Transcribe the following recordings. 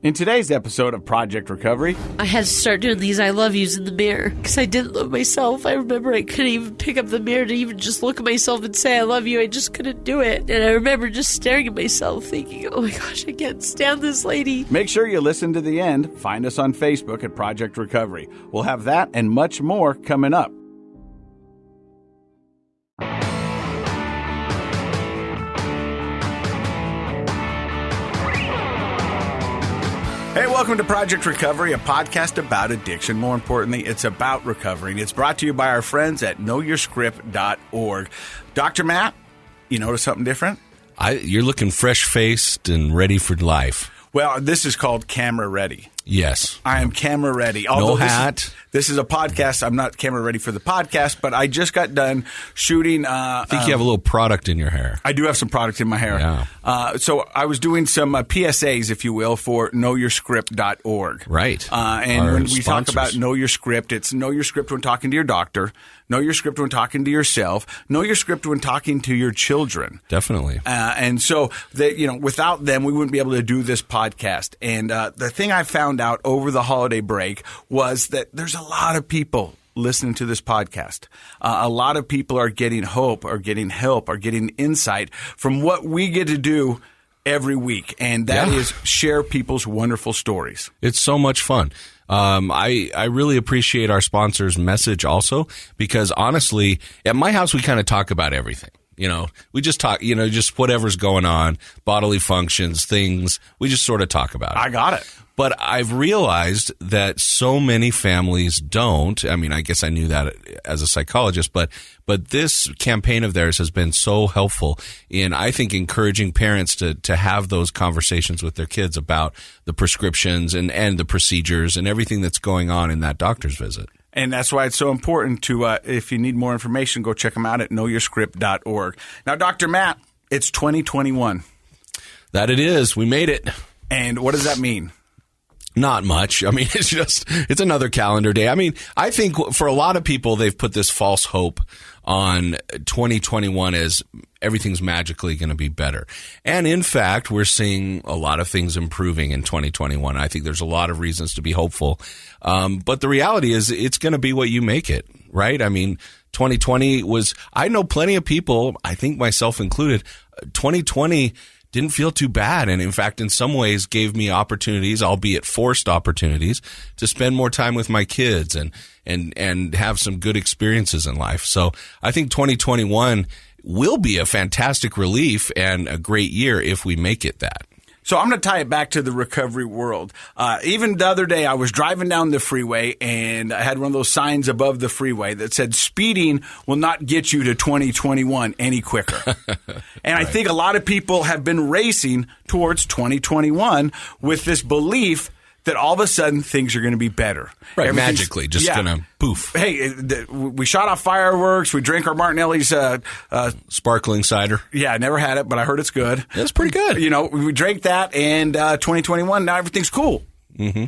In today's episode of Project Recovery, I had to start doing these I love yous in the mirror because I didn't love myself. I remember I couldn't even pick up the mirror to even just look at myself and say I love you. I just couldn't do it. And I remember just staring at myself thinking, oh my gosh, I can't stand this lady. make sure you listen to the end. Find us on Facebook at Project Recovery. We'll have that and much more coming up. Hey, welcome to Project Recovery, a podcast about addiction. More importantly, it's about recovering. It's brought to you by our friends at knowyourscript.org. Dr. Matt, you notice something different? You're looking fresh-faced and ready for life. Well, this is called camera ready. Yes. I am camera ready. No hat. This is a podcast. I'm not camera ready for the podcast, but I just got done shooting. I think you have a little product in your hair. I do have some product in my hair. Yeah. So I was doing some PSAs, if you will, for knowyourscript.org. Right. And Our when we sponsors. talk about know your script, it's know your script when talking to your doctor, know your script when talking to yourself, know your script when talking to your children. Definitely. And so, without them, we wouldn't be able to do this podcast. And the thing I found out over the holiday break was that there's a lot of people listening to this podcast. A lot of people are getting hope, are getting help, are getting insight from what we get to do every week. And that is share people's wonderful stories. It's so much fun. I really appreciate our sponsors' message also, because honestly, at my house, we kind of talk about everything. We just talk, just whatever's going on, bodily functions, things. We just sort of talk about it. I got it. But I've realized that so many families don't. I mean, I guess I knew that as a psychologist, but this campaign of theirs has been so helpful in, I think, encouraging parents to have those conversations with their kids about the prescriptions and the procedures and everything that's going on in that doctor's visit. And that's why it's so important to, if you need more information, go check them out at knowyourscript.org. Now, Dr. Matt, it's 2021. That it is. We made it. And what does that mean? Not much. I mean, it's another calendar day. I mean, I think for a lot of people, they've put this false hope on 2021 as everything's magically going to be better. And in fact, we're seeing a lot of things improving in 2021. I think there's a lot of reasons to be hopeful. But the reality is it's going to be what you make it, right? I mean, 2020 I know plenty of people, I think myself included, 2020 didn't feel too bad. And in fact, in some ways gave me opportunities, albeit forced opportunities, to spend more time with my kids and have some good experiences in life. So I think 2021 will be a fantastic relief and a great year if we make it that. So I'm going to tie it back to the recovery world. Even the other day, I was driving down the freeway, and I had one of those signs above the freeway that said, speeding will not get you to 2021 any quicker. And I think a lot of people have been racing towards 2021 with this belief that all of a sudden things are going to be better. Right, magically, just going to poof. Hey, we shot off fireworks. We drank our Martinelli's sparkling cider. Yeah, I never had it, but I heard it's good. It's pretty good. We drank that, and 2021, now everything's cool. Mm-hmm.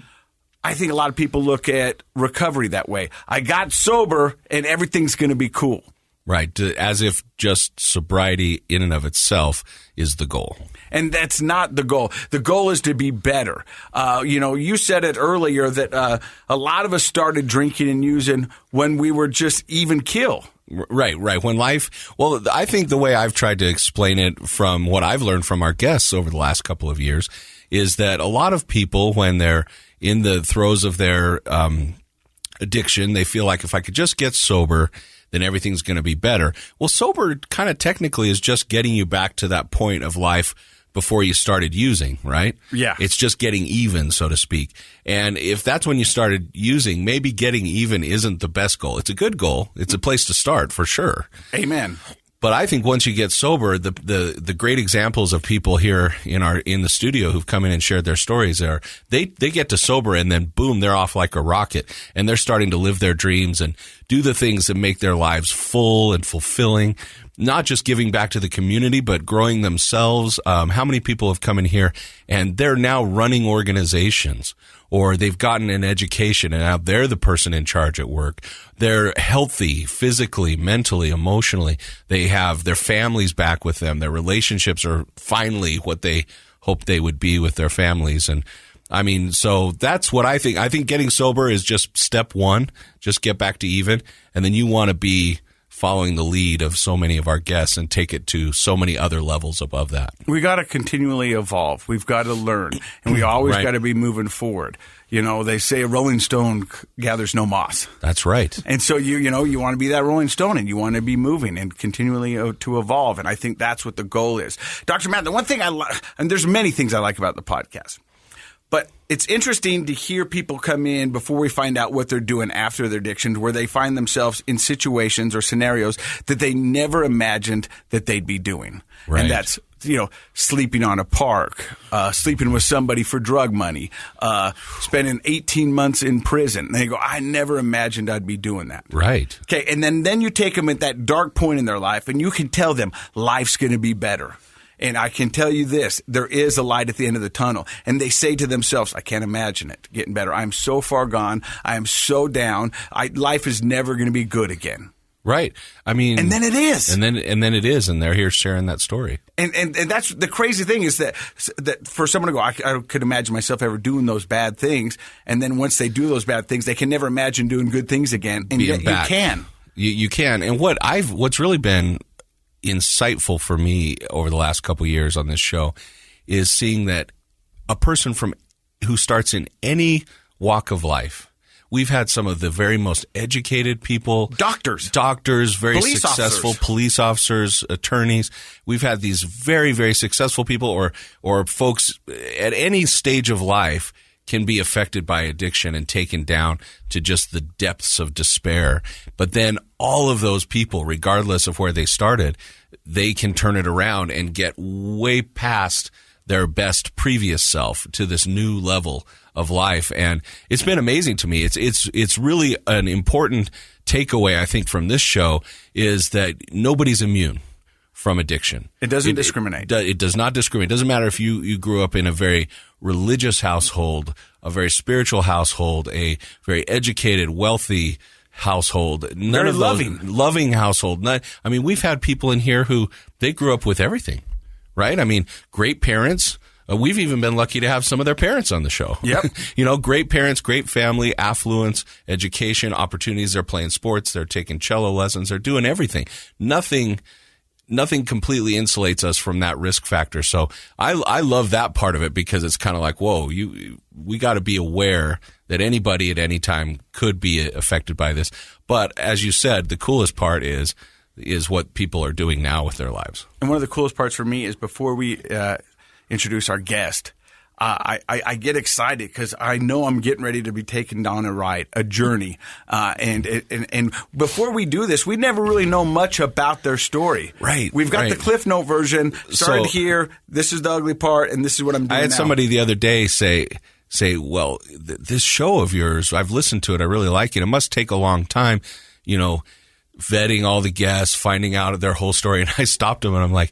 I think a lot of people look at recovery that way. I got sober, and everything's going to be cool. Right, as if just sobriety in and of itself is the goal. And that's not the goal. The goal is to be better. You said it earlier that a lot of us started drinking and using when we were just even kill. Right. Well, I think the way I've tried to explain it from what I've learned from our guests over the last couple of years is that a lot of people, when they're in the throes of their addiction, they feel like if I could just get sober, then everything's going to be better. Well, sober kind of technically is just getting you back to that point of life before you started using, right? Yeah. It's just getting even, so to speak. And if that's when you started using, maybe getting even isn't the best goal. It's a good goal. It's a place to start for sure. Amen. But I think once you get sober, the great examples of people here in the studio who've come in and shared their stories are they get to sober and then boom, they're off like a rocket and they're starting to live their dreams and do the things that make their lives full and fulfilling. Not just giving back to the community, but growing themselves. How many people have come in here and they're now running organizations, or they've gotten an education and now they're the person in charge at work. They're healthy physically, mentally, emotionally. They have their families back with them. Their relationships are finally what they hoped they would be with their families. And I mean, so that's what I think. I think getting sober is just step one. Just get back to even. And then you want to be following the lead of so many of our guests and take it to so many other levels above that. We got to continually evolve. We've got to learn. And we always got to be moving forward. You know, they say a rolling stone gathers no moss. That's right. And so you want to be that rolling stone, and you want to be moving and continually to evolve. And I think that's what the goal is. Dr. Matt, the one thing and there's many things I like about the podcast, but it's interesting to hear people come in before we find out what they're doing after their addiction, where they find themselves in situations or scenarios that they never imagined that they'd be doing. Right. And that's, sleeping on a park, sleeping with somebody for drug money, spending 18 months in prison. And they go, I never imagined I'd be doing that. Right. Okay, and then you take them at that dark point in their life, and you can tell them life's going to be better. And I can tell you this, there is a light at the end of the tunnel. And they say to themselves, I can't imagine it getting better. I'm so far gone. I am so down. Life is never going to be good again. Right. I mean, and then it is. And then it is. And they're here sharing that story. And that's the crazy thing is that for someone to go, I could imagine myself ever doing those bad things. And then once they do those bad things, they can never imagine doing good things again. And yet you can. You can. And what's really been insightful for me over the last couple of years on this show is seeing that a person who starts in any walk of life. We've had some of the very most educated people. Doctors, very police successful officers. Police officers, attorneys. We've had these very, very successful people or folks at any stage of life can be affected by addiction and taken down to just the depths of despair. But then all of those people, regardless of where they started, they can turn it around and get way past their best previous self to this new level of life. And it's been amazing to me. It's really an important takeaway, I think, from this show is that nobody's immune from addiction. It doesn't discriminate. It does not discriminate. It doesn't matter if you grew up in a very religious household, a very spiritual household, a very educated, wealthy household. None of those, loving household. We've had people in here who they grew up with everything, right? I mean, great parents. We've even been lucky to have some of their parents on the show. Yep. Great parents, great family, affluence, education, opportunities. They're playing sports. They're taking cello lessons. They're doing everything. Nothing completely insulates us from that risk factor. So I love that part of it because it's kind of like, whoa, we got to be aware that anybody at any time could be affected by this. But as you said, the coolest part is what people are doing now with their lives. And one of the coolest parts for me is before we introduce our guest, I get excited because I know I'm getting ready to be taken down a journey. And before we do this, we never really know much about their story. Right. We've got the Cliff Note version. Started here. This is the ugly part, and this is what I'm doing I had now. somebody the other day say, well, this show of yours, I've listened to it. I really like it. It must take a long time, vetting all the guests, finding out their whole story. And I stopped him and I'm like,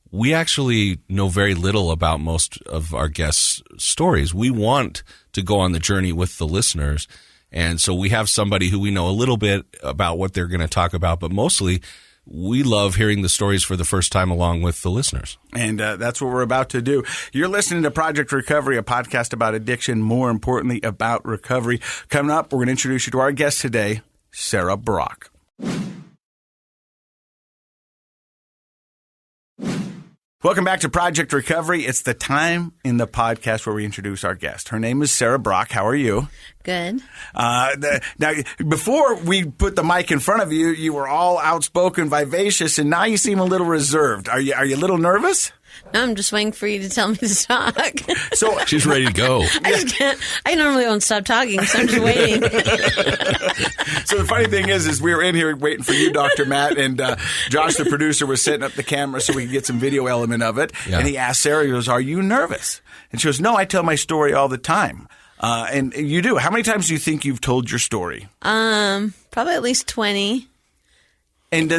we actually know very little about most of our guests' stories. We want to go on the journey with the listeners. And so we have somebody who we know a little bit about what they're going to talk about, but mostly we love hearing the stories for the first time along with the listeners. And that's what we're about to do. You're listening to Project Recovery, a podcast about addiction, more importantly, about recovery. Coming up, we're going to introduce you to our guest today, Sarah Brock. Welcome back to Project Recovery. It's the time in the podcast where we introduce our guest. Her name is Sarah Brock. How are you? Good. Now, before we put the mic in front of you, you were all outspoken, vivacious, and now you seem a little reserved. Are you a little nervous? No, I'm just waiting for you to tell me to talk. So she's ready to go. I normally won't stop talking, so I'm just waiting. So the funny thing is we were in here waiting for you, Dr. Matt, and Josh, the producer, was setting up the camera so we could get some video element of it. Yeah. And he asked Sarah, he goes, are you nervous? And she goes, no, I tell my story all the time. And you do. How many times do you think you've told your story? Probably at least 20. And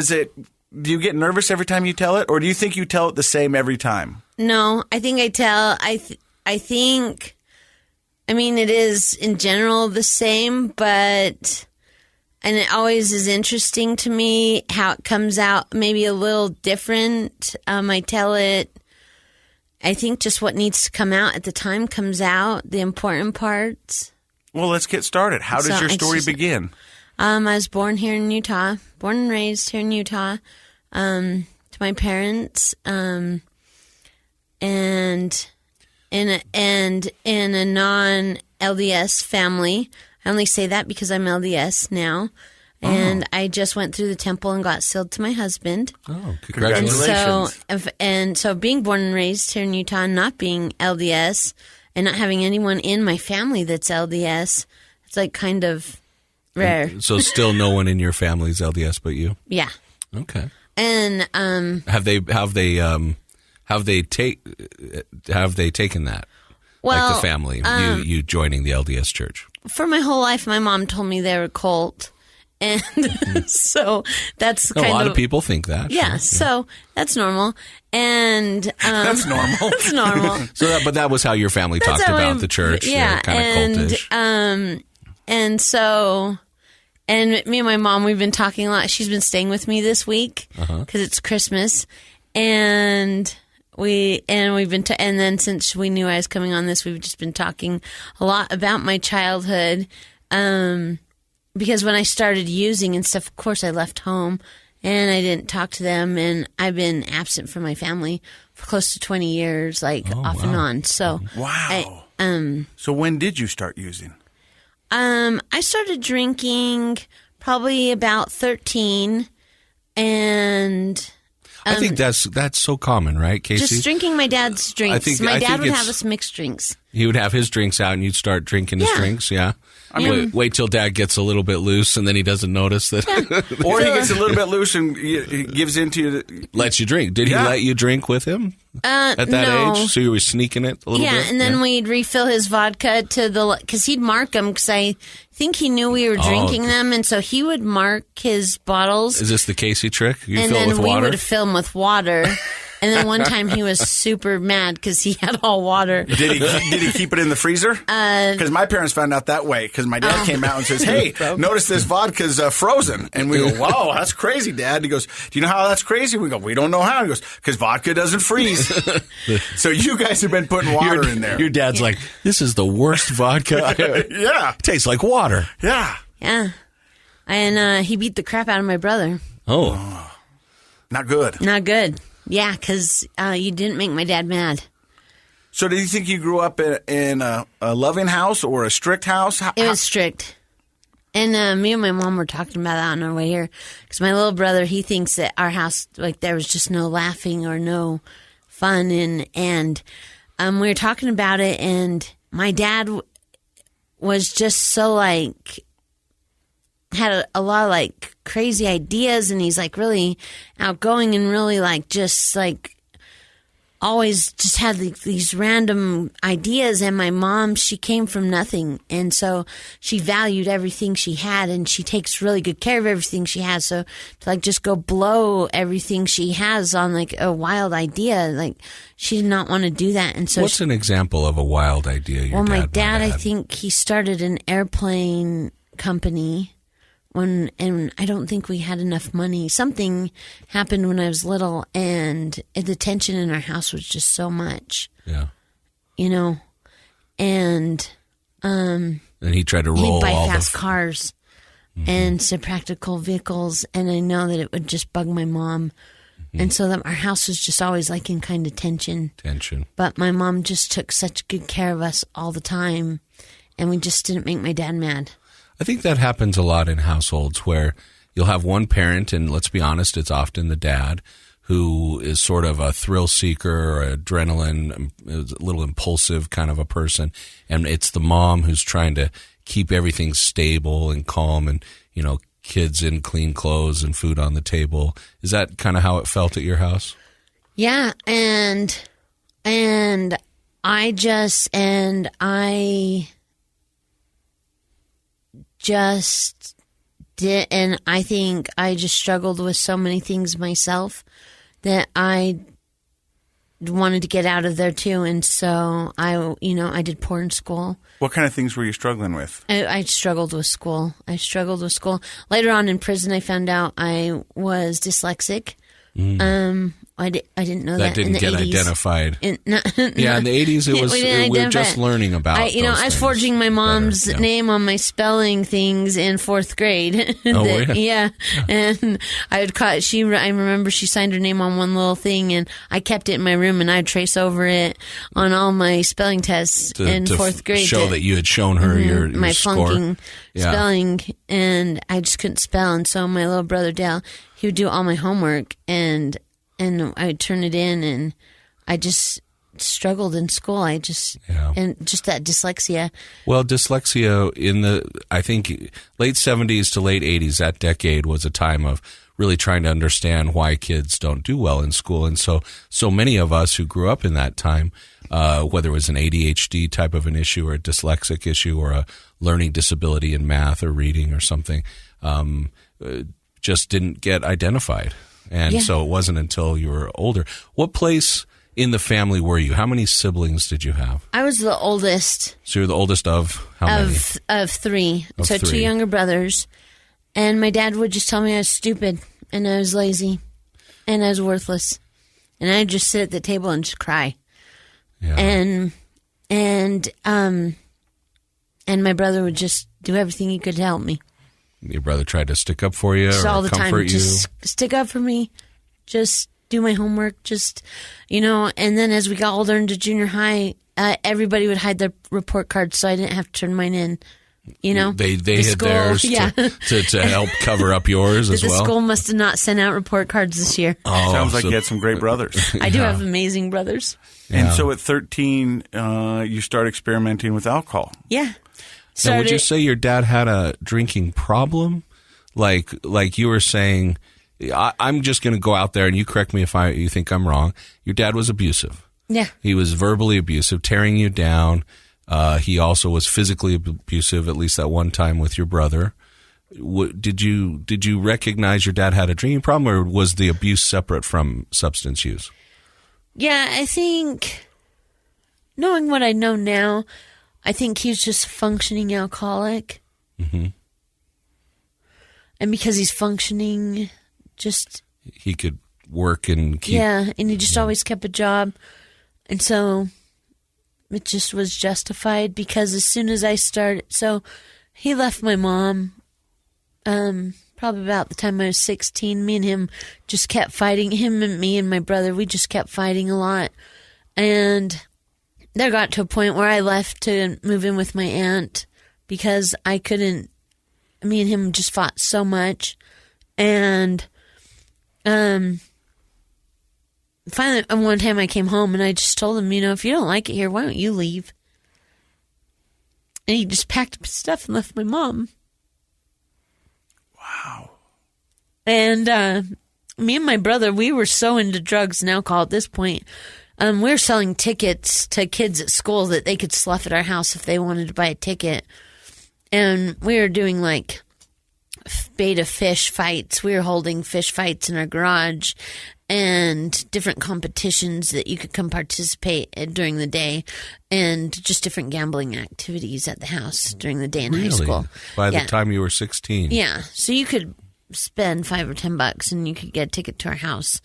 do you get nervous every time you tell it, or do you think you tell it the same every time? No, I think I tell. I mean, it is in general the same, and it always is interesting to me how it comes out maybe a little different. I tell it I think just what needs to come out at the time comes out, the important parts. Well, let's get started. How does your story begin? I was born here in Utah, born and raised here in Utah, to my parents, and in a non-LDS family. I only say that because I'm LDS now. And I just went through the temple and got sealed to my husband. Oh, congratulations. And so being born and raised here in Utah and not being LDS and not having anyone in my family that's LDS, it's like kind of rare. So still no one in your family's LDS but you? Yeah. Okay. And have they taken that? Well, like the family, you joining the LDS church? For my whole life, my mom told me they were a cult. And so that's kind of... A lot of people think that. Yeah, sure. So that's normal. And... that's normal. That's normal. But that was how your family talked about the church. Yeah. Kind of cultish. And so... And me and my mom, we've been talking a lot. She's been staying with me this week because it's Christmas. And we've been... and then since we knew I was coming on this, we've just been talking a lot about my childhood. Because when I started using and stuff, of course, I left home and I didn't talk to them. And I've been absent from my family for close to 20 years, off and on. So, wow. So when did you start using? I started drinking probably about 13, and I think that's so common, right, Casey? Just drinking my dad's drinks. My dad would have us mix drinks. He would have his drinks out, and you'd start drinking his drinks. Yeah. I mean, wait till Dad gets a little bit loose, and then he doesn't notice that. Yeah. Or he gets a little bit loose and he gives into lets you drink. Did he let you drink with him at that age? So you were sneaking it a little bit? Yeah, and then we'd refill his vodka because he'd mark them because I think he knew we were drinking them, and so he would mark his bottles. Is this the Casey trick? You and fill then it with water? We would fill them with water. And then one time he was super mad because he had all water. Did he keep it in the freezer? Because my parents found out that way. Because my dad came out and says, "Hey, notice this vodka's frozen." And we go, "Wow, that's crazy, Dad." He goes, "Do you know how that's crazy?" We go, "We don't know how." He goes, "Because vodka doesn't freeze." So you guys have been putting water in there. Your dad's like, "This is the worst vodka." Yeah, it tastes like water. Yeah. And he beat the crap out of my brother. Oh, not good. Not good. Yeah, because you didn't make my dad mad. So do you think you grew up in a loving house or a strict house? It was strict. And me and my mom were talking about that on our way here. Because my little brother, he thinks that our house, there was just no laughing or no fun. And we were talking about it, and my dad was just so, had a lot of crazy ideas, and he's really outgoing and really always just had these random ideas. And my mom, she came from nothing, and so she valued everything she had, and she takes really good care of everything she has. So to just go blow everything she has on a wild idea, she did not want to do that. And so what's an example of a wild idea my dad, I think he started an airplane company. And I don't think we had enough money. Something happened when I was little, and the tension in our house was just so much. Yeah. And he tried to roll he'd buy all fast cars and some practical vehicles, and I know that it would just bug my mom. And so that our house was just always in kind of tension. But my mom just took such good care of us all the time, and we just didn't make my dad mad. I think that happens a lot in households where you'll have one parent, and let's be honest, it's often the dad, who is sort of a thrill seeker or adrenaline, a little impulsive kind of a person. And it's the mom who's trying to keep everything stable and calm and, kids in clean clothes and food on the table. Is that kind of how it felt at your house? Yeah. And I just did, and I think I just struggled with so many things myself that I wanted to get out of there too. And so I did poor in school. What kind of things were you struggling with? I struggled with school. Later on in prison, I found out I was dyslexic. I didn't know that that in didn't the get 80s. identified. No. Yeah, in the 80s, it was we were just learning about. I was forging my mom's name on my spelling things in 4th grade. Yeah, and I would call it. I remember she signed her name on one little thing, and I kept it in my room, and I'd trace over it on all my spelling tests in 4th grade. Show that you had shown her your my score. flunking spelling, and I just couldn't spell, and so my little brother Dale, he would do all my homework, and I'd turn it in, and I just struggled in school. And just that dyslexia. Well, dyslexia in I think, late 70s to late 80s, that decade was a time of really trying to understand why kids don't do well in school. And so many of us who grew up in that time, whether it was an ADHD type of an issue or a dyslexic issue or a learning disability in math or reading or something, just didn't get identified. And so it wasn't until you were older. What place in the family were you? How many siblings did you have? I was the oldest. So you're the oldest of how many? Of 3. Of so 3. 2 younger brothers. And my dad would just tell me I was stupid and I was lazy and I was worthless. And I'd just sit at the table and just cry. Yeah. And my brother would just do everything he could to help me. Your brother tried to stick up for you, just or all the comfort time. you? Just stick up for me. Just do my homework. Just, and then as we got older into junior high, everybody would hide their report cards so I didn't have to turn mine in. They hid theirs to help cover up yours as well. The school must have not sent out report cards this year. Oh, sounds like you had some great brothers. I do have amazing brothers. And so at 13, you start experimenting with alcohol. Yeah. Now, would you say your dad had a drinking problem? Like you were saying, I'm just going to go out there and you correct me if you think I'm wrong. Your dad was abusive. Yeah. He was verbally abusive, tearing you down. He also was physically abusive, at least that one time with your brother. Did you recognize your dad had a drinking problem, or was the abuse separate from substance use? Yeah, I think, knowing what I know now, I think he's just a functioning alcoholic. Mm-hmm. And because he's functioning, he could work and keep... Yeah, and he just always kept a job. And so it just was justified, because as soon as I started... So he left my mom probably about the time I was 16. Me and him just kept fighting. Him and me and my brother, we just kept fighting a lot. And there got to a point where I left to move in with my aunt because I couldn't... Me and him just fought so much. And finally, one time I came home and I just told him, if you don't like it here, why don't you leave? And he just packed up his stuff and left my mom. Wow. And me and my brother, we were so into drugs and alcohol at this point. We were selling tickets to kids at school that they could slough at our house if they wanted to buy a ticket. And we were doing like beta fish fights. We were holding fish fights in our garage and different competitions that you could come participate in during the day, and just different gambling activities at the house during the day in high school. By the time you were 16? Yeah. So you could spend $5 or $10 and you could get a ticket to our house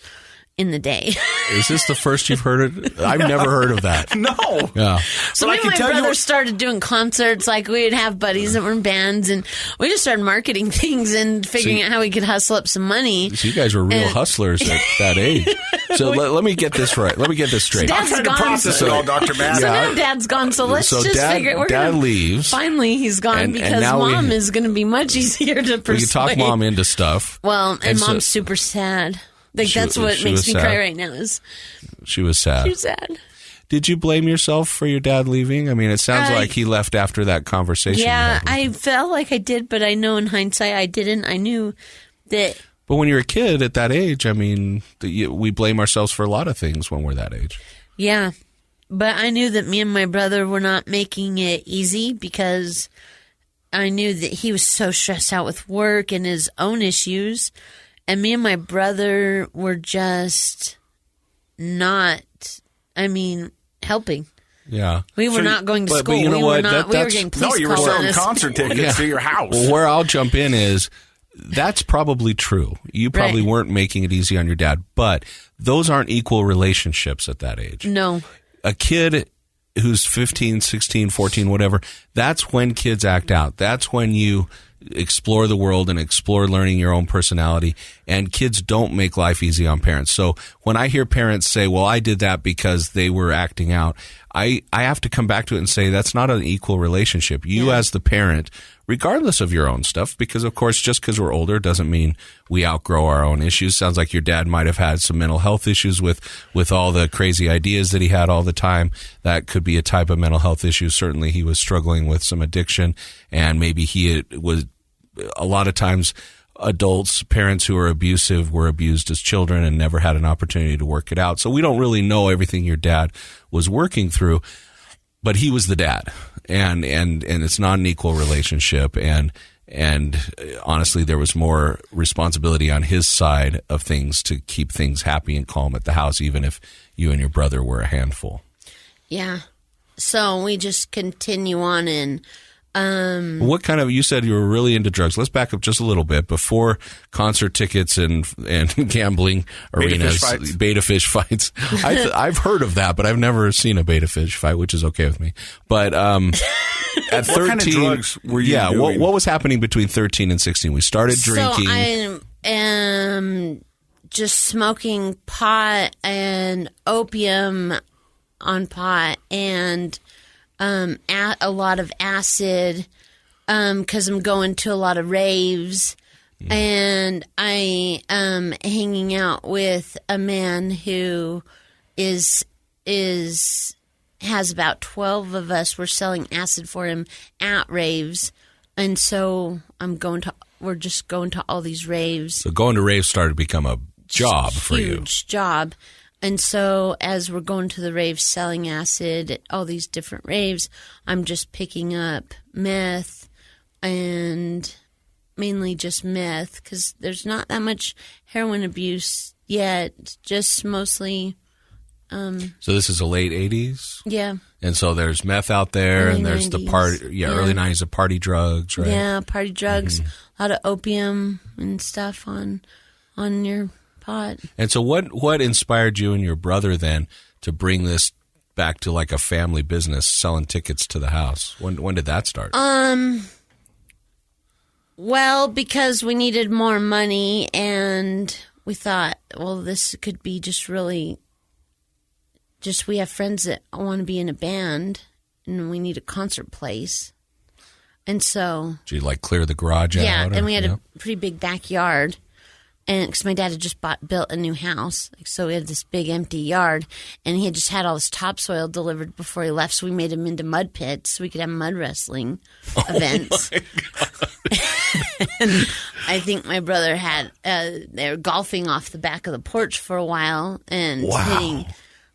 in the day. Is this the first you've heard it? I've never heard of that. No. Yeah. So me and my brother started doing concerts. Like, we'd have buddies that were in bands, and we just started marketing things and figuring out how we could hustle up some money. So you guys were real hustlers at that age. So let me get this right. Let me get this straight. Dad's gone. Process it all, Dr. Matt. So now Dad's gone. So let's figure. Dad leaves. Finally, he's gone because Mom is going to be much easier to persuade. We can talk Mom into stuff. Well, and Mom's super sad. That's what makes me cry right now. She was sad. She was sad. Did you blame yourself for your dad leaving? I mean, it sounds like he left after that conversation. Yeah, I felt like I did, but I know in hindsight I didn't. I knew that. But when you're a kid at that age, I mean, we blame ourselves for a lot of things when we're that age. Yeah, but I knew that me and my brother were not making it easy, because I knew that he was so stressed out with work and his own issues. And me and my brother were just not, helping. Yeah. We were not going to school. But you know what? We were getting police calls. No, you were selling concert tickets to your house. Well, where I'll jump in is, that's probably true. You probably weren't making it easy on your dad, but those aren't equal relationships at that age. No. A kid who's 15, 16, 14, whatever, that's when kids act out. That's when you explore the world and explore learning your own personality. And kids don't make life easy on parents. So when I hear parents say, well, I did that because they were acting out, I have to come back to it and say that's not an equal relationship. You as the parent, regardless of your own stuff, because of course, just because we're older doesn't mean we outgrow our own issues. Sounds like your dad might have had some mental health issues with all the crazy ideas that he had all the time. That could be a type of mental health issue. Certainly he was struggling with some addiction, and maybe he was a lot of times adults, parents who are abusive were abused as children and never had an opportunity to work it out. So we don't really know everything your dad was working through, but he was the dad, and it's not an equal relationship. And honestly, there was more responsibility on his side of things to keep things happy and calm at the house, even if you and your brother were a handful. Yeah. So we just continue on and what kind of, you said you were really into drugs. Let's back up just a little bit. Before concert tickets and gambling arenas, beta fish fights. I've heard of that, but I've never seen a beta fish fight, which is okay with me. But at 13, what kind of drugs were you doing? What was happening between 13 and 16? We started drinking. So I am just smoking pot and opium on pot and a lot of acid because I'm going to a lot of raves, and I am hanging out with a man who has about 12 of us. We're selling acid for him at raves, and so we're just going to all these raves. So going to raves started to become a job for you. Huge job. And so as we're going to the raves, selling acid at all these different raves, I'm just picking up meth, and mainly just meth, because there's not that much heroin abuse yet, just mostly. So this is the late 80s? Yeah. And so there's meth out there, Early and there's 90s. the party, early 90s, the party drugs, right? Yeah, party drugs, a lot of opium and stuff on your pot. And so what inspired you and your brother then to bring this back to like a family business, selling tickets to the house? When did that start? Well, because we needed more money, and we thought, well, this could be we have friends that want to be in a band, and we need a concert place. And so... Did you like clear the garage out? Yeah, and we had a pretty big backyard. And because my dad had just built a new house, so we had this big empty yard, and he had just had all this topsoil delivered before he left. So we made him into mud pits so we could have mud wrestling events. And I think my brother had they were golfing off the back of the porch for a while and hitting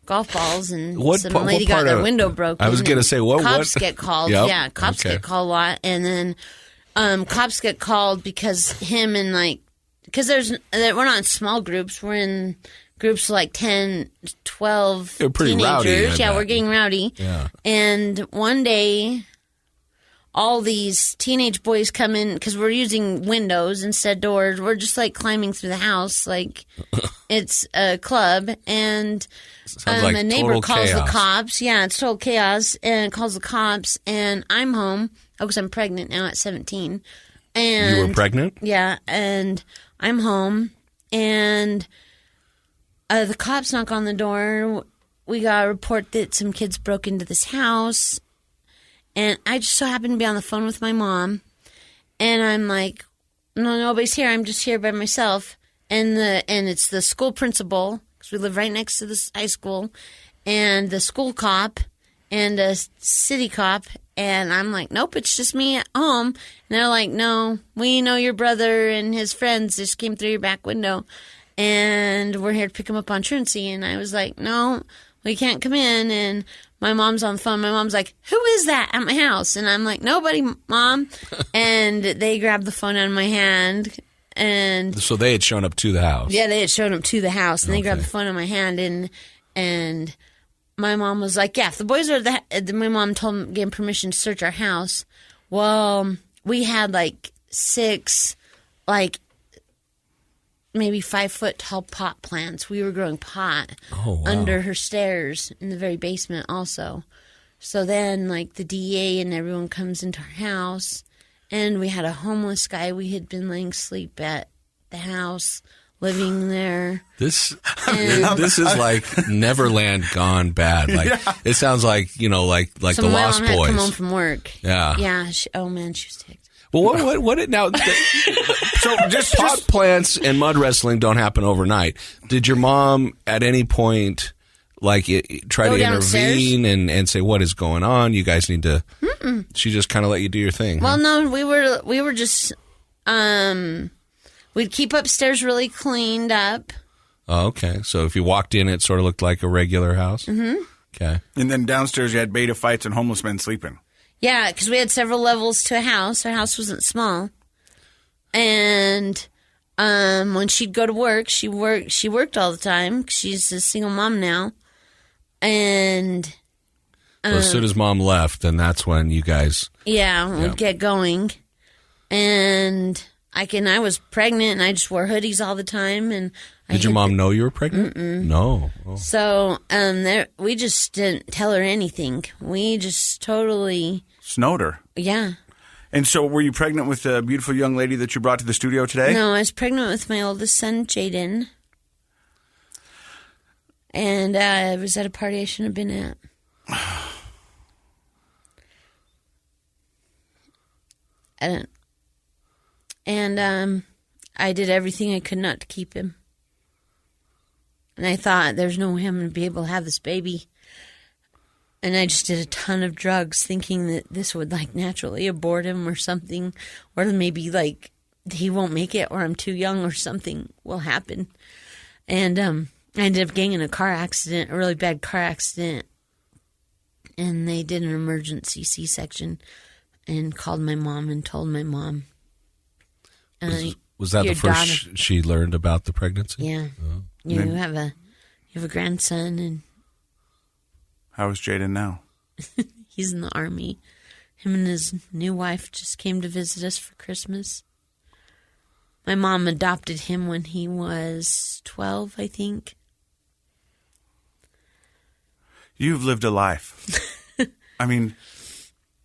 golf balls, and some lady got their window broken. I was going to say, cops get called. Yep. Yeah, cops get called a lot, and then cops get called because him and because we're not in small groups. We're in groups of like 10, 12 They're pretty teenagers. rowdy, We're getting rowdy. Yeah. And one day, all these teenage boys come in because we're using windows instead of doors. We're just like climbing through the house like it's a club. And like a neighbor calls chaos. the cops. Yeah, it's total chaos. And calls the cops. And I'm home because I'm pregnant now at 17. And you were pregnant? Yeah, and I'm home, and the cops knock on the door. We got a report that some kids broke into this house, and I just so happened to be on the phone with my mom, and I'm like, no, nobody's here. I'm just here by myself, and it's the school principal, because we live right next to this high school, and the school cop, and a city cop. And I'm like, nope, it's just me at home. And they're like, no, we know your brother and his friends just came through your back window, and we're here to pick him up on truancy. And I was like, no, we can't come in. And my mom's on the phone. My mom's like, who is that at my house? And I'm like, nobody, Mom. And they grabbed the phone out of my hand. And so they had shown up to the house. Yeah, they had shown up to the house. And they grabbed the phone out of my hand. And my mom was like, yeah, if the boys are my mom gave him permission to search our house. Well, we had like 6, maybe 5-foot tall pot plants. We were growing pot Oh, wow. under her stairs in the very basement also. So then, like, the DEA and everyone comes into our house, and we had a homeless guy. We had been laying sleep at the house, living there. This is like Neverland gone bad. Like it sounds like like So the my Lost mom had Boys. come home from work. Yeah. Yeah. She was ticked. Well, what it now? So just pot plants and mud wrestling don't happen overnight. Did your mom at any point try Go to downstairs? intervene and say what is going on? You guys need to. She just kind of let you do your thing. Well, no, we were just we'd keep upstairs really cleaned up. Oh, okay. So if you walked in, it sort of looked like a regular house. Mm-hmm. Okay. And then downstairs you had beta fights and homeless men sleeping. Yeah, because we had several levels to a house. Our house wasn't small, and when she'd go to work, she worked all the time. She's a single mom now, and Well, as soon as mom left, then that's when you guys. we'd get going, and I was pregnant, and I just wore hoodies all the time, and Did your mom know you were pregnant? No. Oh. So we just didn't tell her anything. We just totally Snowed her. yeah. And so were you pregnant with the beautiful young lady that you brought to the studio today? No, I was pregnant with my oldest son, Jaden. And I was at a party I shouldn't have been at. And I did everything I could not to keep him. And I thought there's no way I'm going to be able to have this baby. And I just did a ton of drugs thinking that this would naturally abort him or something. Or maybe he won't make it or I'm too young or something will happen. And I ended up getting in a really bad car accident. And they did an emergency C-section and called my mom and told my mom. Was that the Your first daughter- she learned about the pregnancy? Yeah. Oh. You have a grandson and How is Jaden now? he's in the Army. Him and his new wife just came to visit us for Christmas. My mom adopted him when he was 12, I think. You've lived a life. I mean,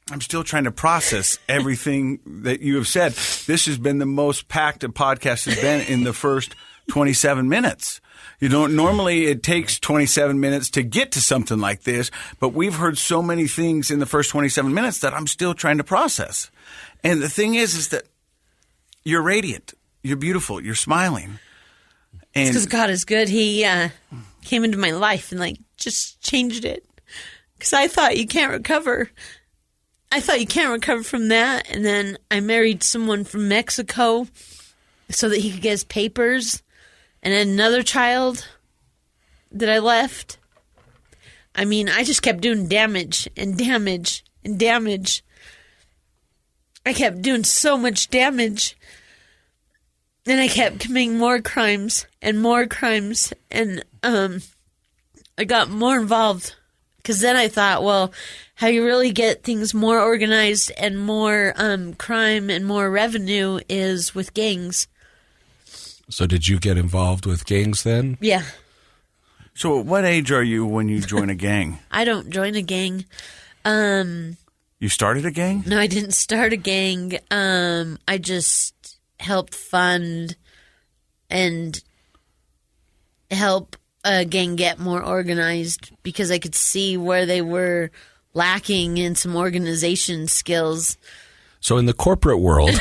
I'm still trying to process everything that you have said. This has been the most packed a podcast has been in the first 27 minutes. Normally it takes 27 minutes to get to something like this, but we've heard so many things in the first 27 minutes that I'm still trying to process. And the thing is that you're radiant. You're beautiful. You're smiling. And Because God is good. He came into my life and just changed it. Because I thought you can't recover. I thought you can't recover from that. And then I married someone from Mexico so that he could get his papers. And then another child that I left. I mean, I just kept doing damage and damage and damage. I kept doing so much damage. And I kept committing more crimes and more crimes. And I got more involved. Because then I thought, well, how you really get things more organized and more crime and more revenue is with gangs. So did you get involved with gangs then? Yeah. so at what age are you when you join a gang? I don't join a gang. You started a gang? No, I didn't start a gang. I just helped fund and help a gang get more organized because I could see where they were lacking in some organization skills. So in the corporate world,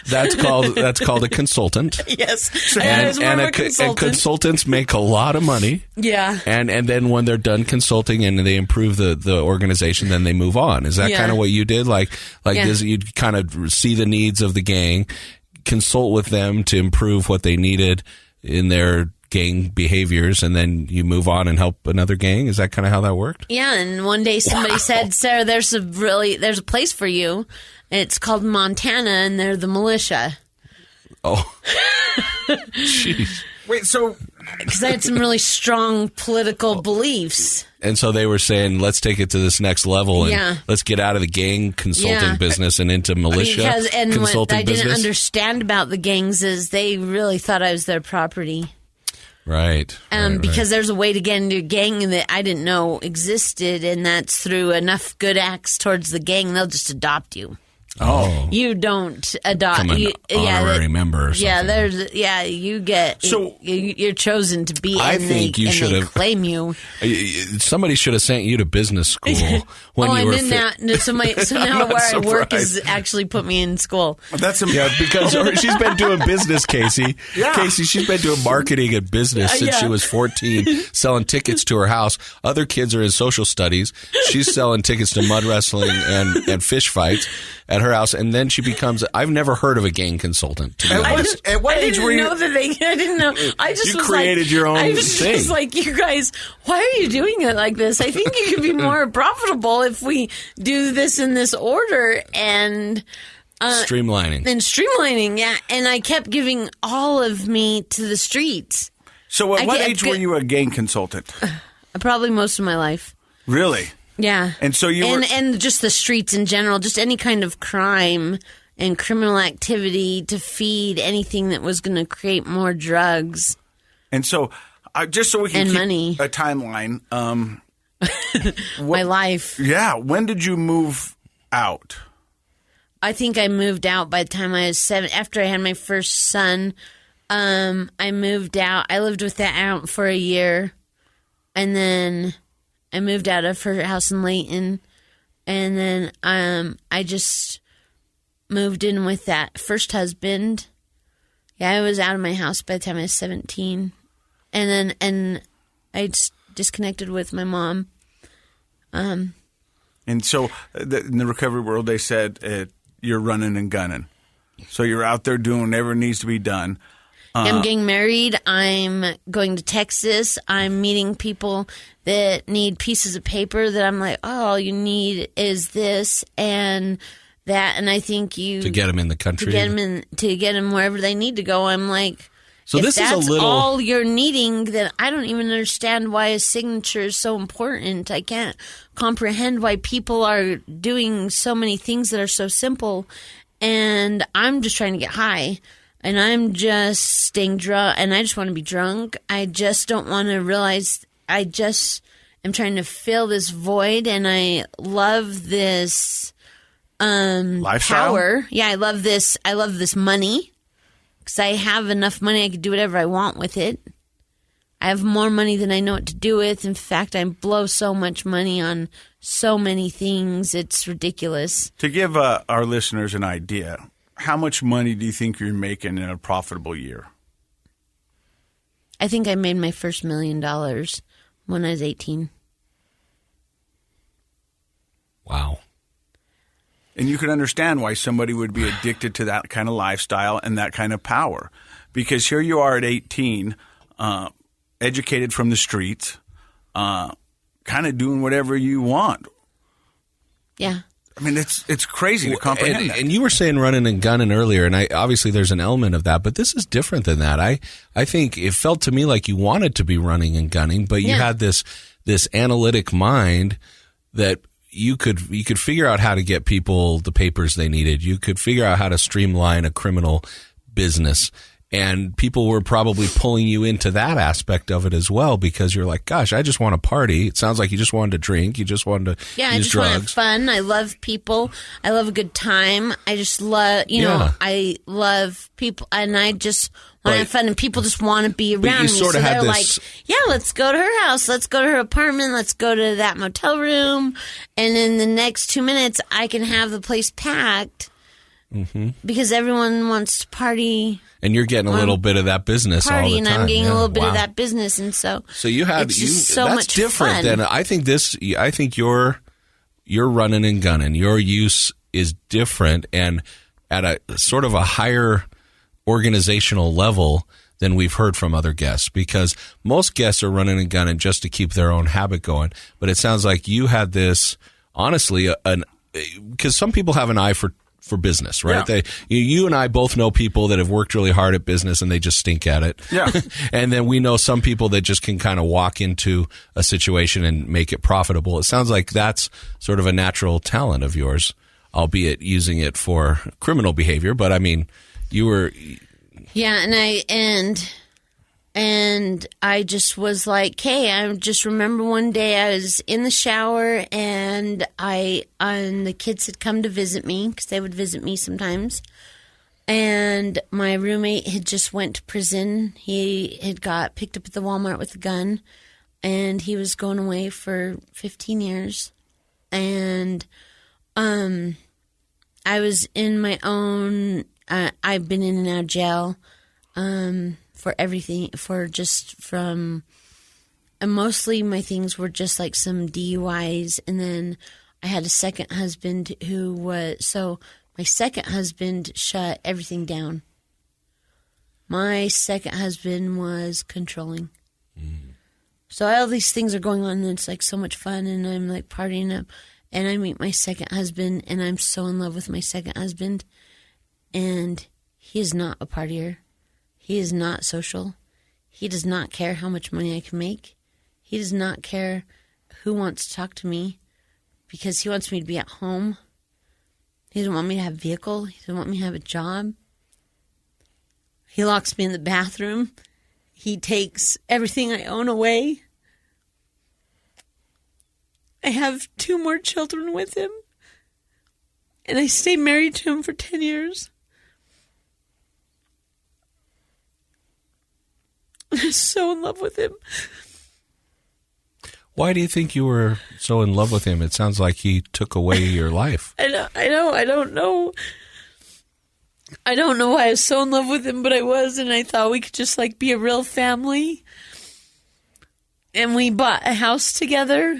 that's called a consultant. Yes. And consultants make a lot of money. Yeah. And then when they're done consulting and they improve the organization, then they move on. Is that kind of what you did? You'd kind of see the needs of the gang, consult with them to improve what they needed in their gang behaviors, and then you move on and help another gang? Is that kind of how that worked? Yeah, and one day somebody said, Sarah, there's a place for you. It's called Montana, and they're the militia. Oh. Jeez. Wait, so because I had some really strong political beliefs. And so they were saying, let's take it to this next level and let's get out of the gang consulting business and into militia consulting what I business. didn't understand about the gangs is they really thought I was their property. Right. Because there's a way to get into a gang that I didn't know existed, and that's through enough good acts towards the gang, they'll just adopt you. Oh. You don't adopt. Become an honorary member or something. You get, So, you're chosen to be, I think you should have claim you. Somebody should have sent you to business school when you were I'm in that. So now where I work is actually put me in school. That's because she's been doing business, Casey. Yeah. Casey, she's been doing marketing and business since she was 14, selling tickets to her house. Other kids are in social studies. She's selling tickets to mud wrestling and fish fights at her house, and then she becomes. I've never heard of a gang consultant. To be honest. At what age were you? I didn't know. I just you was created your own I was thing. just like, you guys, why are you doing it like this? I think you could be more profitable if we do this in this order and Streamlining. and streamlining. Yeah, and I kept giving all of me to the streets. So at what age were you a gang consultant? Probably most of my life. Really? Yeah. And so you were... And just the streets in general, just any kind of crime and criminal activity to feed anything that was going to create more drugs. And so, just so we can And keep money. a timeline. My life. Yeah. When did you move out? I think I moved out by the time I was 7. After I had my first son, I moved out. I lived with that aunt for a year. And then I moved out of her house in Layton. And then I just moved in with that first husband. Yeah, I was out of my house by the time I was 17. And I disconnected with my mom. And so in the recovery world, they said you're running and gunning. So you're out there doing whatever needs to be done. I'm getting married. I'm going to Texas. I'm meeting people that need pieces of paper that I'm like, oh, all you need is this and that. And I think you... To get them in the country. To get them wherever they need to go. I'm like... So if this is that's a little... all you're needing, then I don't even understand why a signature is so important. I can't comprehend why people are doing so many things that are so simple. And I'm just trying to get high. And I'm just staying drunk. And I just want to be drunk. I just don't want to realize. I just am trying to fill this void. And I love this lifestyle? power. Yeah, I love this. I love this money. Because I have enough money, I can do whatever I want with it. I have more money than I know what to do with. In fact, I blow so much money on so many things. It's ridiculous. To give our listeners an idea, how much money do you think you're making in a profitable year? I think I made my first $1 million when I was 18. Wow. And you can understand why somebody would be addicted to that kind of lifestyle and that kind of power. Because here you are at 18, educated from the streets, kind of doing whatever you want. Yeah. I mean, it's crazy to comprehend that. And you were saying running and gunning earlier, and obviously there's an element of that, but this is different than that. I think it felt to me like you wanted to be running and gunning, but you had this analytic mind that you could figure out how to get people the papers they needed. You could figure out how to streamline a criminal business. And people were probably pulling you into that aspect of it as well because you're like, gosh, I just want to party. It sounds like you just wanted to drink. You just wanted to use drugs. Yeah, I just want to have fun. I love people. I love a good time. I just love, I love people. And I just want to have fun. And people just want to be around me. So they're like, yeah, let's go to her house. Let's go to her apartment. Let's go to that motel room. And in the next 2 minutes, I can have the place packed. Mm-hmm. Because everyone wants to party. And you're getting a little bit of that business all the time. And I'm getting a little bit of that business. And so you had it's just so that's much different fun. than I think you're running and gunning. Your use is different and at a sort of a higher organizational level than we've heard from other guests, because most guests are running and gunning just to keep their own habit going. But it sounds like you had this, honestly, because some people have an eye for for business, right? Yeah. You and I both know people that have worked really hard at business and they just stink at it. Yeah. And then we know some people that just can kind of walk into a situation and make it profitable. It sounds like that's sort of a natural talent of yours, albeit using it for criminal behavior. But I mean, you were... Yeah, and I just was like, hey, I just remember one day I was in the shower and the kids had come to visit me because they would visit me sometimes. And my roommate had just went to prison. He had got picked up at the Walmart with a gun, and he was going away for 15 years. And I was in my own, I've been in and out of jail for everything, and mostly my things were just like some DUIs. And then I had a second husband my second husband shut everything down. My second husband was controlling. So all these things are going on, and it's like so much fun, and I'm like partying up. And I meet my second husband, and I'm so in love with my second husband. And he is not a partier. He is not social. He does not care how much money I can make. He does not care who wants to talk to me, because he wants me to be at home. He doesn't want me to have a vehicle. He doesn't want me to have a job. He locks me in the bathroom. He takes everything I own away. I have 2 more children with him. And I stayed married to him for 10 years. I'm so in love with him. Why do you think you were so in love with him? It sounds like he took away your life. I don't know. I don't know why I was so in love with him, but I was, and I thought we could just like be a real family. And we bought a house together.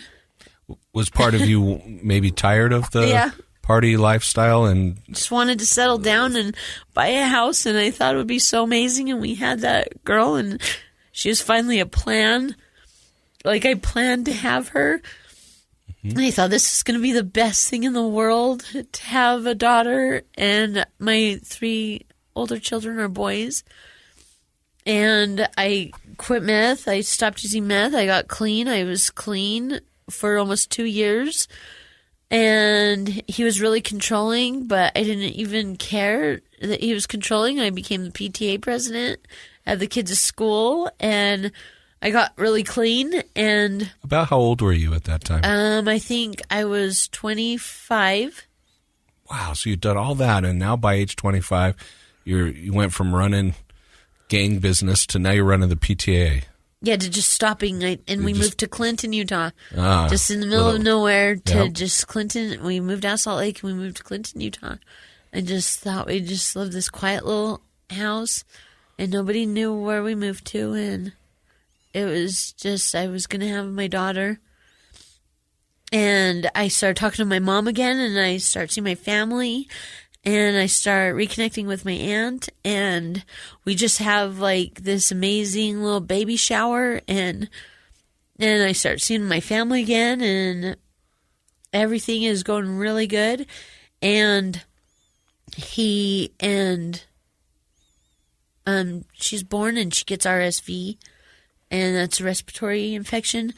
Was part of you maybe tired of the party lifestyle and just wanted to settle down and buy a house? And I thought it would be so amazing. And we had that girl, and she was finally a plan. Like, I planned to have her. And I thought this is going to be the best thing in the world, to have a daughter. And my 3 older children are boys. And I quit meth. I stopped using meth. I got clean. I was clean for almost 2 years. And he was really controlling, but I didn't even care that he was controlling. I became the PTA president at the kids' school, and I got really clean. And about how old were you at that time? I think I was 25. Wow, so you've done all that, and now by age 25, you went from running gang business to now you're running the PTA. Yeah, to just stopping. We moved to Clinton, Utah. Just in the middle of nowhere to just Clinton. We moved out of Salt Lake, and we moved to Clinton, Utah. I just thought we just lived this quiet little house, and nobody knew where we moved to. And it was just, I was going to have my daughter. And I started talking to my mom again, and I started seeing my family. And I start reconnecting with my aunt, and we just have like this amazing little baby shower, and I start seeing my family again, and everything is going really good. And she's born, and she gets RSV, and that's a respiratory infection,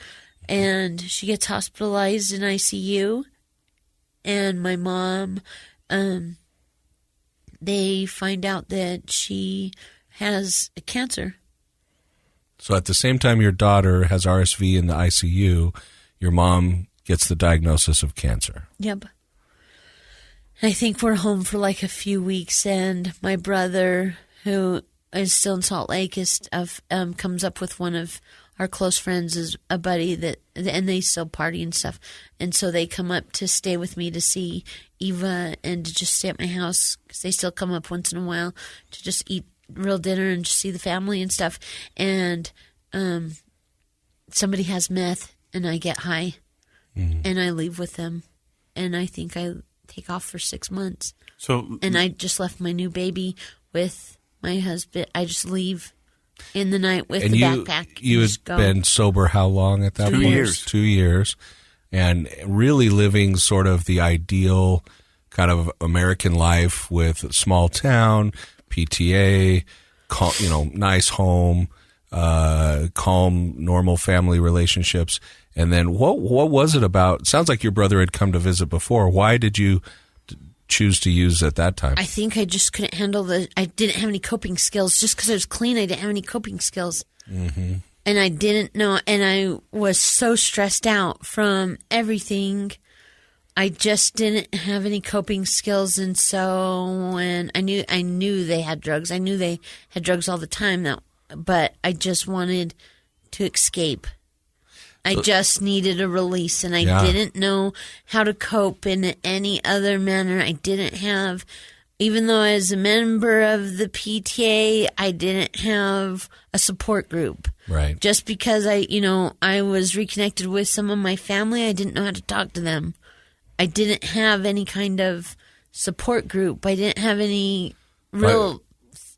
and she gets hospitalized in ICU, and my mom, they find out that she has a cancer. So at the same time your daughter has RSV in the ICU, your mom gets the diagnosis of cancer. Yep. I think we're home for like a few weeks, and my brother, who is still in Salt Lake, comes up with one of our close friends, is a buddy and they still party and stuff. And so they come up to stay with me to see Eva and to just stay at my house, because they still come up once in a while to just eat real dinner and just see the family and stuff. And somebody has meth, and I get high, and I leave with them. And I think I take off for 6 months. And I just left my new baby with my husband. I just leave in the night with the backpack. You had been sober how long at that point? 2 years. 2 years. And really living sort of the ideal kind of American life with small town, PTA, nice home, calm, normal family relationships. And then what was it about? Sounds like your brother had come to visit before. Why did you choose to use at that time? I think I just couldn't handle I didn't have any coping skills. Just because I was clean, I didn't have any coping skills. Mm-hmm. And I didn't know, and I was so stressed out from everything. I just didn't have any coping skills, and so when I knew they had drugs. I knew they had drugs all the time now, but I just wanted to escape. I just needed a release, and I didn't know how to cope in any other manner. I didn't have, even though I was a member of the PTA, I didn't have a support group. Right. Just because I was reconnected with some of my family, I didn't know how to talk to them. I didn't have any kind of support group. I didn't have any real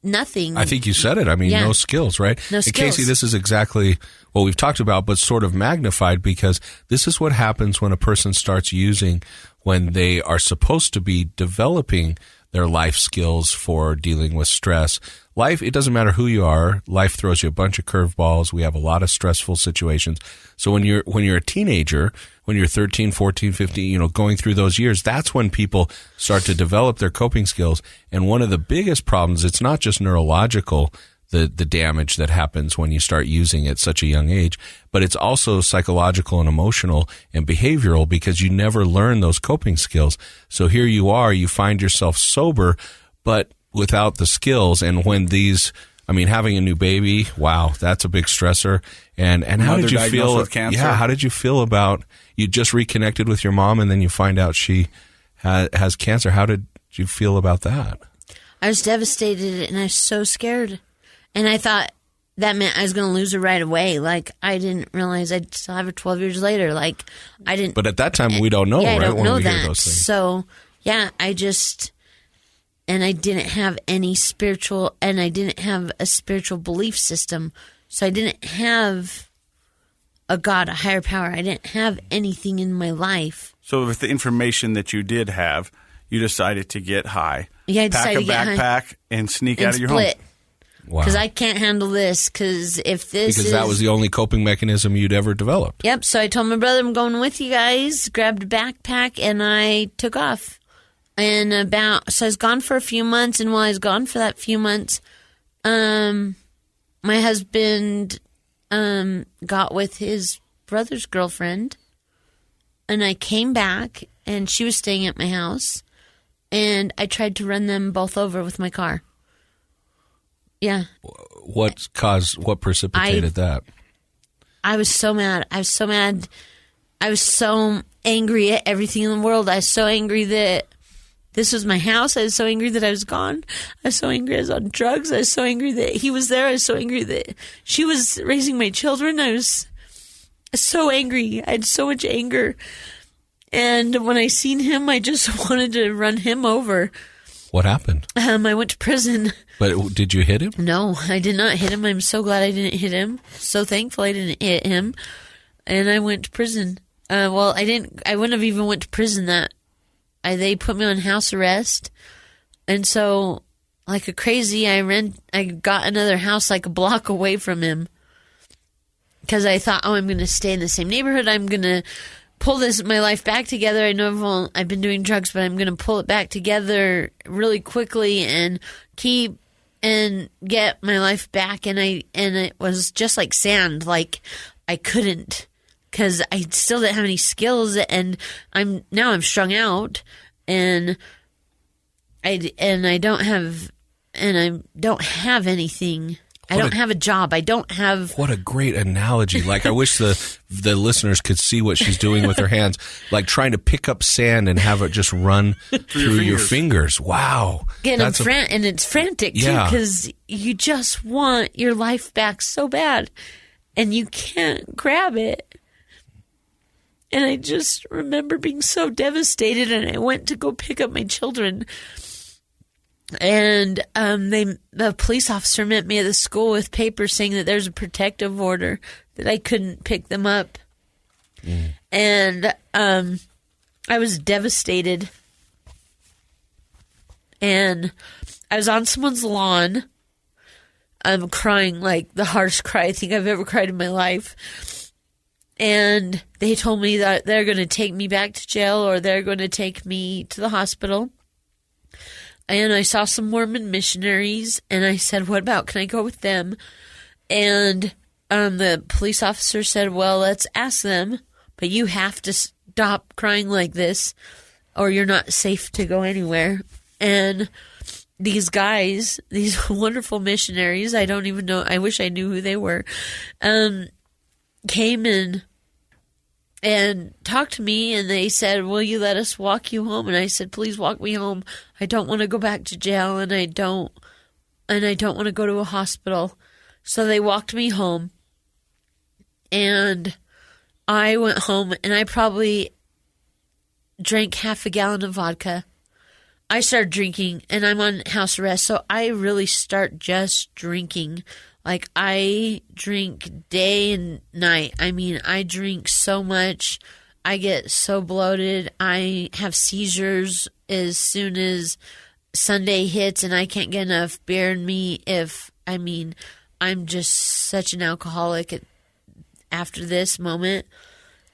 nothing. I think you said it. I mean, no skills, right? No skills. And Casey, this is exactly what we've talked about, but sort of magnified, because this is what happens when a person starts using when they are supposed to be developing their life skills for dealing with stress. Life, it doesn't matter who you are. Life throws you a bunch of curveballs. We have a lot of stressful situations. So when you're a teenager, when you're 13, 14, 15, going through those years, that's when people start to develop their coping skills. And one of the biggest problems, it's not just neurological, the damage that happens when you start using at such a young age, but it's also psychological and emotional and behavioral, because you never learn those coping skills. So here you are, you find yourself sober, but without the skills. And when having a new baby, wow, that's a big stressor. And how did you feel with cancer? Yeah, how did you feel about, you just reconnected with your mom and then you find out she has cancer? How did you feel about that? I was devastated, and I was so scared. And I thought that meant I was going to lose her right away. Like, I didn't realize I'd still have her 12 years later. Like, I didn't. But at that time, we don't know, right? I don't know we that. Hear those things. So, and I didn't have any spiritual, and I didn't have a spiritual belief system. So I didn't have a God, a higher power. I didn't have anything in my life. So with the information that you did have, you decided to get high. Yeah, I pack decided a to get high. backpack and sneak out of your split. home. Wow. Because I can't handle this. Because that was the only coping mechanism you'd ever developed. Yep. So I told my brother, I'm going with you guys. Grabbed a backpack, and I took off. And so I was gone for a few months. And while I was gone for that few months, my husband got with his brother's girlfriend. And I came back, and she was staying at my house. And I tried to run them both over with my car. Yeah. What precipitated that? I was so mad. I was so mad. I was so angry at everything in the world. I was so angry that this was my house. I was so angry that I was gone. I was so angry I was on drugs. I was so angry that he was there. I was so angry that she was raising my children. I was so angry. I had so much anger. And when I seen him, I just wanted to run him over. What happened? I went to prison. But did you hit him? No, I did not hit him. I'm so glad I didn't hit him. So thankful I didn't hit him. And I went to prison. I wouldn't have even went to prison they put me on house arrest. And so, like a crazy, I got another house like a block away from him. Because I thought, I'm going to stay in the same neighborhood. I'm going to pull my life back together. I know I've been doing drugs, but I'm going to pull it back together really quickly and get my life back. And it was just like sand. Like I couldn't, because I still didn't have any skills, and I'm strung out, and I don't have anything. I don't have a job. I don't have... What a great analogy. Like, I wish the listeners could see what she's doing with her hands, like trying to pick up sand and have it just run through your fingers. Wow. And it's frantic, too, Yeah. because you just want your life back so bad, and you can't grab it. And I just remember being so devastated, and I went to go pick up my children. And the police officer met me at the school with papers saying that there's a protective order, that I couldn't pick them up. And I was devastated. and I was on someone's lawn. I'm crying like the hardest cry I think I've ever cried in my life. And they told me that they're going to take me back to jail or they're going to take me to the hospital. And I saw some Mormon missionaries, and I said, what about, can I go with them? And the police officer said, well, let's ask them, but you have to stop crying like this or you're not safe to go anywhere. And these guys, these wonderful missionaries, I don't even know, I wish I knew who they were, came in and talked to me, and they said, will you let us walk you home? And I said, please walk me home. I don't want to go back to jail, and I don't want to go to a hospital. So they walked me home, and I went home, and I probably drank half a gallon of vodka. I started drinking, and I'm on house arrest, so I really start just drinking. Like, I drink day and night. I mean, I drink so much. I get so bloated. I have seizures as soon as Sunday hits, and I can't get enough beer in me. I'm just such an alcoholic after this moment.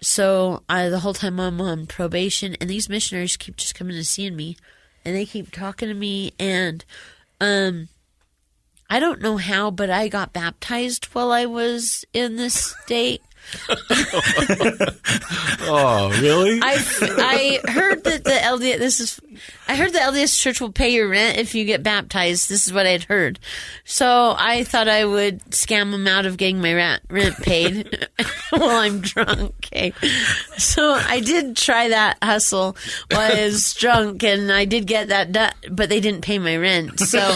So the whole time I'm on probation, and these missionaries keep just coming and seeing me, and they keep talking to me, and I don't know how, but I got baptized while I was in this state. Oh, really? I heard that the LDS Church will pay your rent if you get baptized. This is what I'd heard. So I thought I would scam them out of getting my rent paid while I'm drunk. Okay. So I did try that hustle while I was drunk, and I did get that done, but they didn't pay my rent. So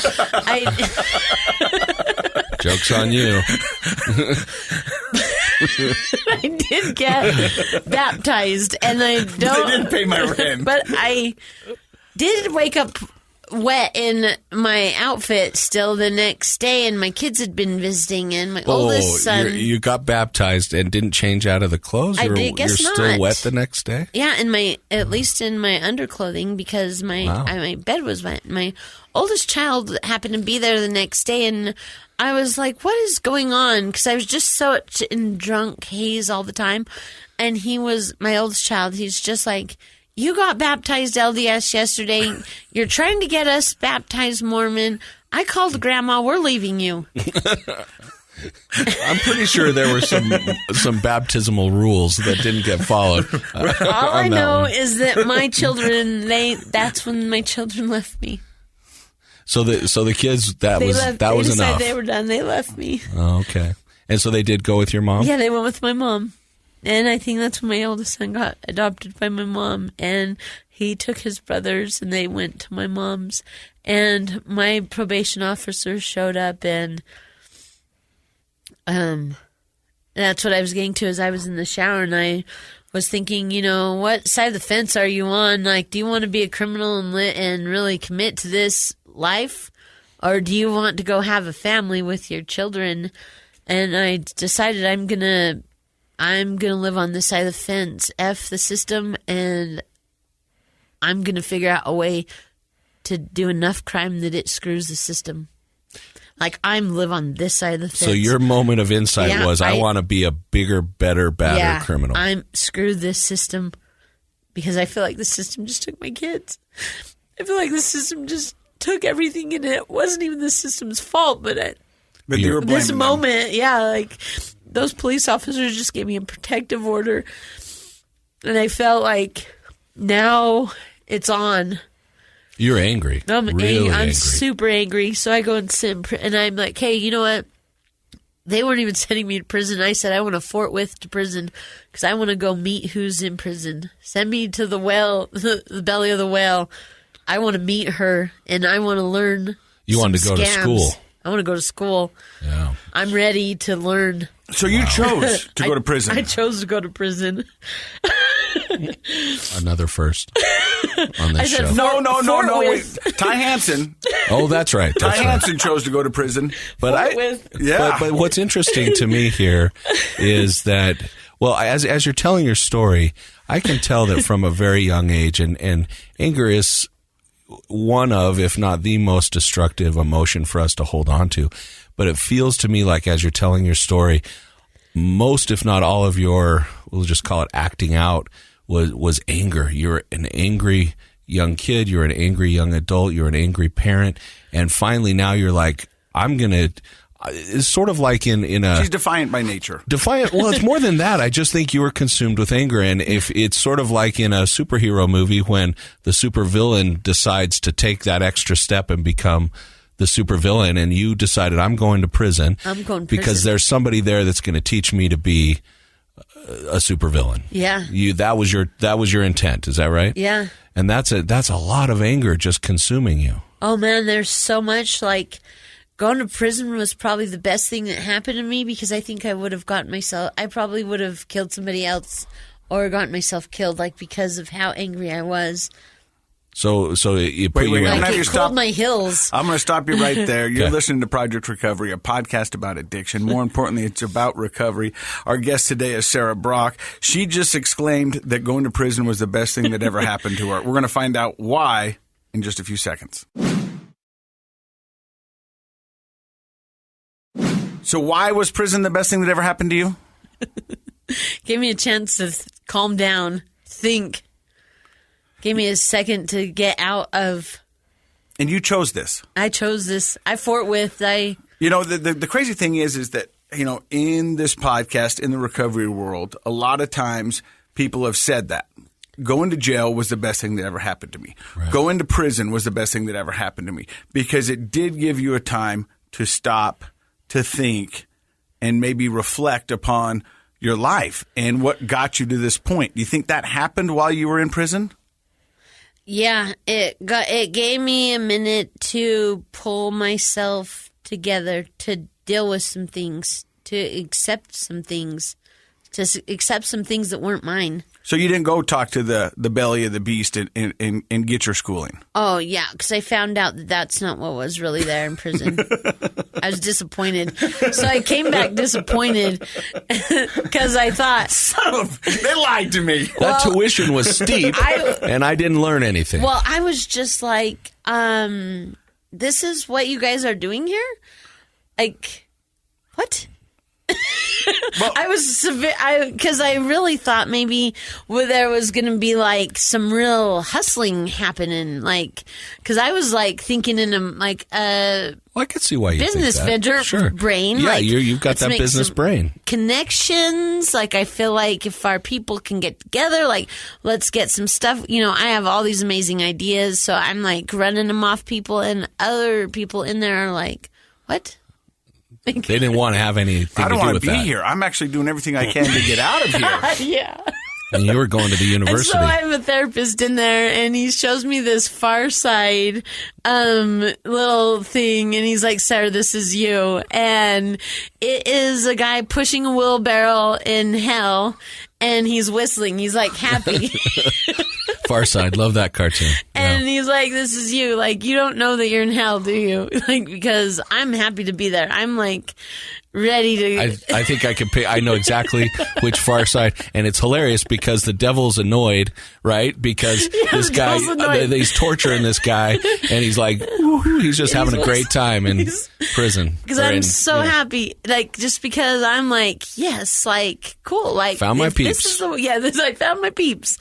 Joke's on you. I did get baptized, and I don't. They didn't pay my rent, but I did wake up wet in my outfit still the next day, and my kids had been visiting, and my oldest son. You got baptized and didn't change out of the clothes? Guess you're not. Still wet the next day? Yeah, at least in my underclothing, because my bed was wet. My oldest child happened to be there the next day, and I was like, what is going on? Because I was just so in drunk haze all the time. And he was, my oldest child, he's just like, you got baptized LDS yesterday. You're trying to get us baptized Mormon. I called Grandma. We're leaving you. I'm pretty sure there were some baptismal rules that didn't get followed. All I know is that my children, that's when my children left me. So the kids, that was enough. They were done. They left me. Oh, okay. And so they did go with your mom? Yeah, they went with my mom. And I think that's when my oldest son got adopted by my mom. And he took his brothers, and they went to my mom's. And my probation officer showed up, and that's what I was getting to as I was in the shower. And I was thinking, what side of the fence are you on? Like, do you want to be a criminal and really commit to this life, or do you want to go have a family with your children? And I decided I'm gonna live on this side of the fence, F the system, and I'm gonna figure out a way to do enough crime that it screws the system. Like, I'm live on this side of the fence. So your moment of insight was, I want to be a bigger, better, badder criminal. I'm screw this system, because I feel like the system just took my kids. I feel like the system just took everything, and it wasn't even the system's fault, but you were blaming this moment, like those police officers just gave me a protective order, and I felt like now it's on. You're angry. I'm super angry. So I go and sit, and I'm like, hey, you know what? They weren't even sending me to prison. I said I want to Fort Worth to prison because I want to go meet who's in prison. Send me to the whale, the belly of the whale. I want to meet her, and I want to learn. You wanted to go to school. I want to go to school. Yeah. I'm ready to learn. So you chose to go to prison. I chose to go to prison. Another first on this show. No. Wait. Ty Hansen. Oh, that's right. Ty Hansen chose to go to prison. But But what's interesting to me here is that, well, as you're telling your story, I can tell that from a very young age, and anger is one of, if not the most destructive emotion for us to hold on to. But it feels to me like as you're telling your story, most, if not all of your, we'll just call it acting out, was anger. You're an angry young kid. You're an angry young adult. You're an angry parent. And finally now you're like, I'm going to... It's sort of like in a... She's defiant by nature. Defiant. Well, it's more than that. I just think you were consumed with anger. And if it's sort of like in a superhero movie when the supervillain decides to take that extra step and become the supervillain, and you decided, I'm going to prison. I'm going to because there's somebody there that's going to teach me to be a supervillain. Yeah. That was your intent. Is that right? Yeah. And that's a lot of anger just consuming you. Oh man, there's so much. Like, going to prison was probably the best thing that happened to me, because I think I probably would have killed somebody else or gotten myself killed, like, because of how angry I was. So you put wait, you Like, have it to stop. cooled my hills. I'm going to stop you right there. You're Okay. listening to Project Recovery, a podcast about addiction. More importantly, it's about recovery. Our guest today is Sarah Brock. She just exclaimed that going to prison was the best thing that ever happened to her. We're going to find out why in just a few seconds. So why was prison the best thing that ever happened to you? Gave me a chance to calm down, think. Gave me a second to get out of... And you chose this. I chose this. I fought with... You know, the crazy thing is that, you know, in this podcast, in the recovery world, a lot of times people have said that. Going to jail was the best thing that ever happened to me. Right. Going to prison was the best thing that ever happened to me, because it did give you a time to stop, to think, and maybe reflect upon your life and what got you to this point. Do you think that happened while you were in prison? Yeah, it gave me a minute to pull myself together, to deal with some things, to accept some things that weren't mine. So you didn't go talk to the belly of the beast and get your schooling? Oh, yeah, because I found out that that's not what was really there in prison. I was disappointed. So I came back disappointed because I thought... Son of a... They lied to me. That tuition was steep, and I didn't learn anything. Well, I was just like, this is what you guys are doing here? Like, what? Well, I was because I really thought maybe there was going to be like some real hustling happening, like, because I was like thinking in a I could see why you business think that. venture brain. Yeah, like, you've got let's that make business some brain. connections. Like, I feel like if our people can get together, like, let's get some stuff. You know, I have all these amazing ideas, so I'm like running them off people, and other people in there are like, what? They didn't want to have anything to do with that. I don't want to be here. I'm actually doing everything I can to get out of here. Yeah. And you were going to the And university. so I have a therapist in there, and he shows me this Far Side little thing, and he's like, Sarah, this is you. And it is a guy pushing a wheelbarrow in hell, and he's whistling. He's like happy. Far Side, love that cartoon. And Yeah. he's like, this is you. Like, you don't know that you're in hell, do you? Like, because I'm happy to be there. I'm like ready to. I think I can pick. I know exactly which Far Side, and it's hilarious because the devil's annoyed, right? Because this the guy, devil's annoyed. he's torturing this guy, and he's like, woo-hoo, he's just having a great time in prison. Because Or I'm in- so yeah. happy, like, just because I'm like, yes, like, cool, like, Found my if this peeps. is I found my peeps.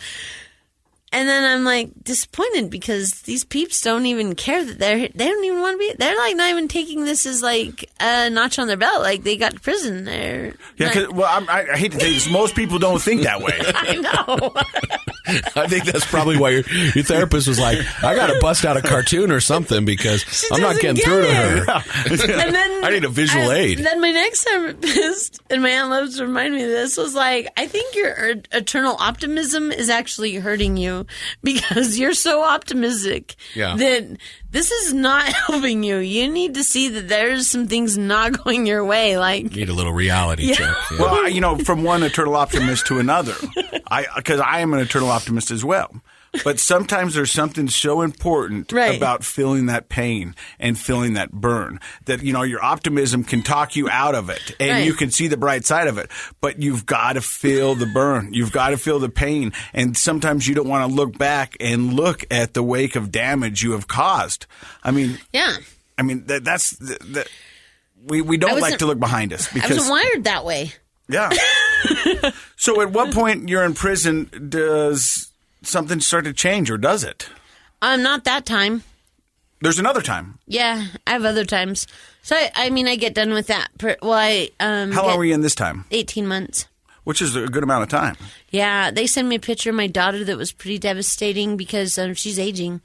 And then I'm like disappointed because these peeps don't even care that they don't even want to be. They're like not even taking this as like a notch on their belt. Like, they got to prison. They're Yeah, I hate to say this. Most people don't think that way. I know. I think that's probably why your therapist was like, I got to bust out a cartoon or something because I'm not doesn't getting get through to it. her. And then I need a visual aid. Then my next therapist, and my aunt loves to remind me of this, was like, I think your eternal optimism is actually hurting you because you're so optimistic that this is not helping you. You need to see that there's some things not going your way. Like, Need a little reality check. Yeah. Well, from one eternal optimist to another, because I am an eternal optimist as well. But sometimes there's something so important Right. about feeling that pain and feeling that burn that, your optimism can talk you out of it and Right. you can see the bright side of it. But you've got to feel the burn. You've got to feel the pain. And sometimes you don't want to look back and look at the wake of damage you have caused. Yeah. That's we don't like to look behind us I because wasn't wired that way. yeah. So at what point you're in prison, does something start to change, or does it? Not that time. There's another time. Yeah, I have other times. So, I get done with that. How long were you in this time? 18 months. Which is a good amount of time. Yeah, they sent me a picture of my daughter that was pretty devastating because she's aging.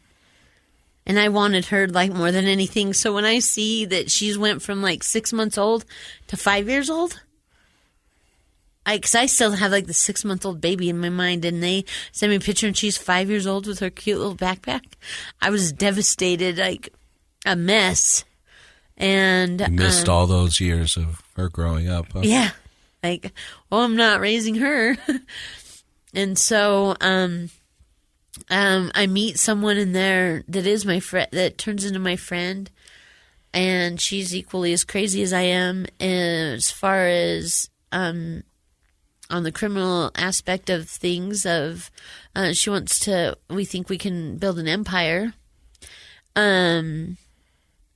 And I wanted her more than anything. So when I see that she's went from 6 months old to 5 years old, because I still have the 6-month-old baby in my mind, and they sent me a picture and she's 5 years old with her cute little backpack. I was devastated, a mess. And You missed all those years of her growing up. Huh? yeah, I'm not raising her. And so I meet someone in there that is my friend, that turns into my friend, and she's equally as crazy as I am as far as on the criminal aspect of things. She wants to. We think we can build an empire.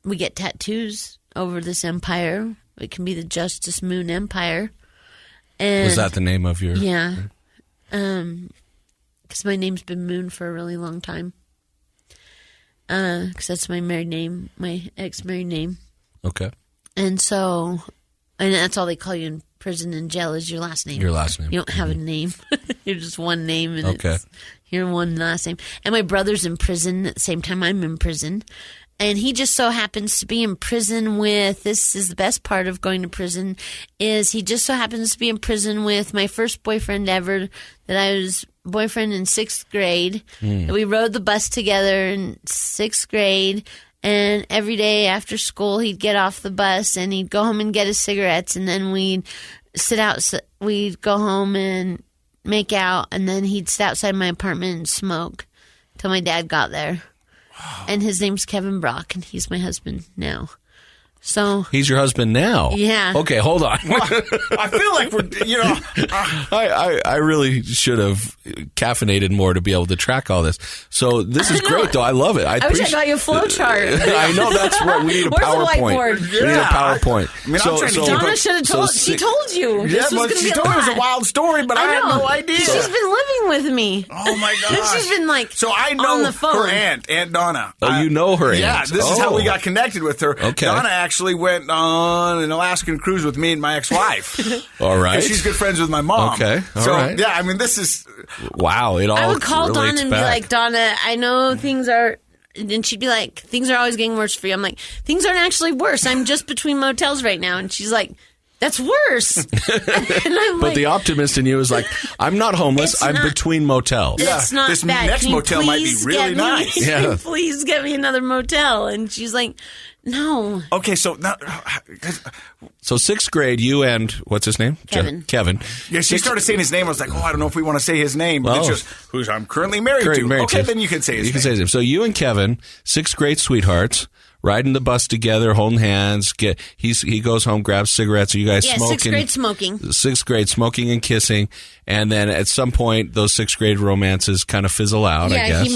We get tattoos over this empire. It can be the Justice Moon Empire. And Was that the name of your? yeah. Because my name's been Moon for a really long time. Because that's my married name, my ex-married name. Okay. And so, and that's all they call you in prison and jail is your last name. Your last name. You don't have a name. You're just one name, and Okay. you're one last name. And my brother's in prison at the same time I'm in prison. And he just so happens to be in prison with, this is the best part of going to prison, is he just so happens to be in prison with my first boyfriend ever, that I was boyfriend in 6th grade. We rode the bus together in 6th grade. And every day after school, he'd get off the bus and he'd go home and get his cigarettes. And then we'd we'd go home and make out. And then he'd sit outside my apartment and smoke till my dad got there. Wow. And his name's Kevin Brock, and he's my husband now. So He's your husband now? Yeah. Okay, hold on. I feel like I really should have caffeinated more to be able to track all this. So this is great, though. I love it. I wish I got you a flow chart. I know that's what we need. A Where's the PowerPoint. whiteboard? We need a PowerPoint. I'm trying to keep Donna should have told. She told you. Yeah, This was but going to she be told me it was a wild story, but I had know. no idea. She's been living with me. Oh my And gosh! she's been so I know on the phone. her Aunt Donna. Oh, you know her aunt. Yeah, this is how we got connected with her. Okay. Donna actually went on an Alaskan cruise with me and my ex-wife. All right. And she's good friends with my mom. Okay, all so, right. yeah, this is... Wow, it all I would call relates Donna and back. be like, Donna, I know things are... And she'd be like, things are always getting worse for you. I'm like, things aren't actually worse. I'm just between motels right now. And she's like, that's worse. And I'm But the optimist in you is like, I'm not homeless. It's I'm not- between motels. Yeah, It's not this bad. next Can you motel might be please really get me- nice. Can you Yeah. please get me another motel? And she's like, no. Okay, so now... So 6th grade, you and, what's his name? Kevin. Kevin. Yeah, she started saying his name. I was like, I don't know if we want to say his name. But it's Well, just, who I'm currently married to. Okay, then you can say his name. You can say his name. So you and Kevin, 6th grade sweethearts, riding the bus together, holding hands. He goes home, grabs cigarettes. You guys Yeah, smoking. 6th grade smoking. 6th grade smoking and kissing, and then at some point those 6th grade romances kind of fizzle out. Yeah, I guess he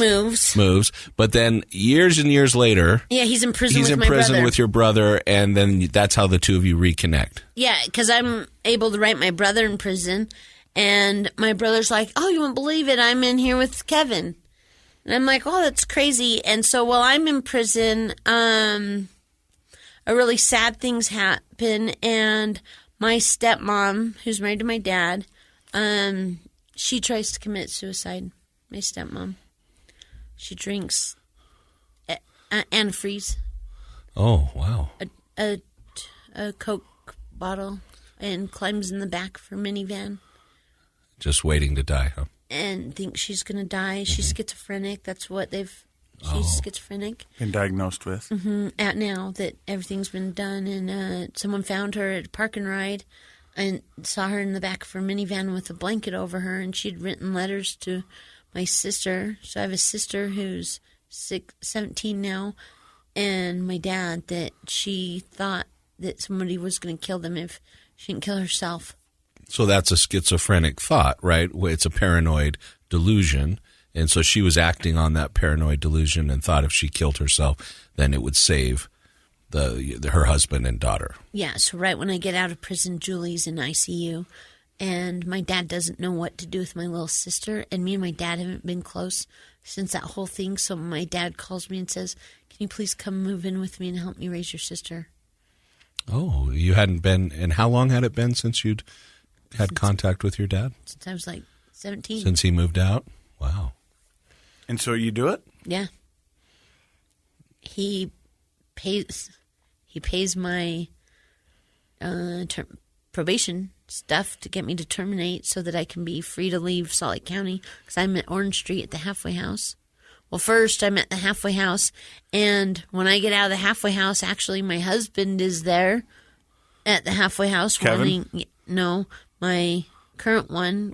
moves. But then years and years later, Yeah, he's in prison he's with in my prison brother. with your brother, and then that's how the two of you reconnect. Yeah, because I'm able to write my brother in prison, and my brother's like, oh, you won't believe it, I'm in here with Kevin. And I'm like, oh, that's crazy. And so while I'm in prison, a really sad things happen, and my stepmom, who's married to my dad, she tries to commit suicide. My stepmom. She drinks antifreeze, Oh, wow. a Coke bottle, and climbs in the back of her minivan Just waiting to die, huh? and thinks she's going to die. She's schizophrenic. That's what she's schizophrenic. Been diagnosed with. At now that everything's been done, and someone found her at a park and ride and saw her in the back of her minivan with a blanket over her, and she'd written letters to my sister. So I have a sister who's 17 now, and my dad that she thought that somebody was going to kill them if she didn't kill herself. So that's a schizophrenic thought, right? It's a paranoid delusion. And so she was acting on that paranoid delusion and thought if she killed herself, then it would save her husband and daughter. Yeah, so right when I get out of prison, Julie's in ICU, and my dad doesn't know what to do with my little sister, and me and my dad haven't been close since that whole thing, so my dad calls me and says, can you please come move in with me and help me raise your sister? Oh, you hadn't been, and how long had it been since you'd had contact with your dad? Since I was like 17. Since he moved out? Wow. And so you do it? Yeah. He pays my probation stuff to get me to terminate so that I can be free to leave Salt Lake County, because I'm at Orange Street at the halfway house. Well, first I'm at the halfway house, and when I get out of the halfway house, actually my husband is there at the halfway house. Kevin? No, my current one,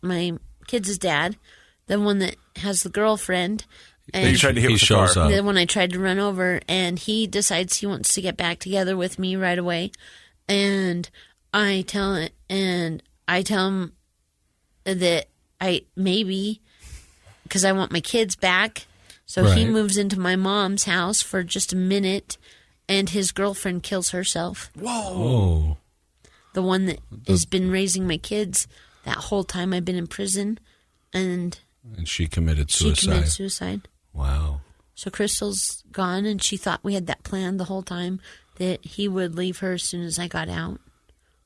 my kids' dad, the one that has the girlfriend. And you tried to hit with the car. The one I tried to run over, and he decides he wants to get back together with me right away. And I tell him that I maybe, because I want my kids back. So he moves into my mom's house for just a minute, and his girlfriend kills herself. Whoa. The one that has been raising my kids that whole time I've been in prison. And she committed suicide. Wow. So Crystal's gone, and she thought we had that plan the whole time, that he would leave her as soon as I got out,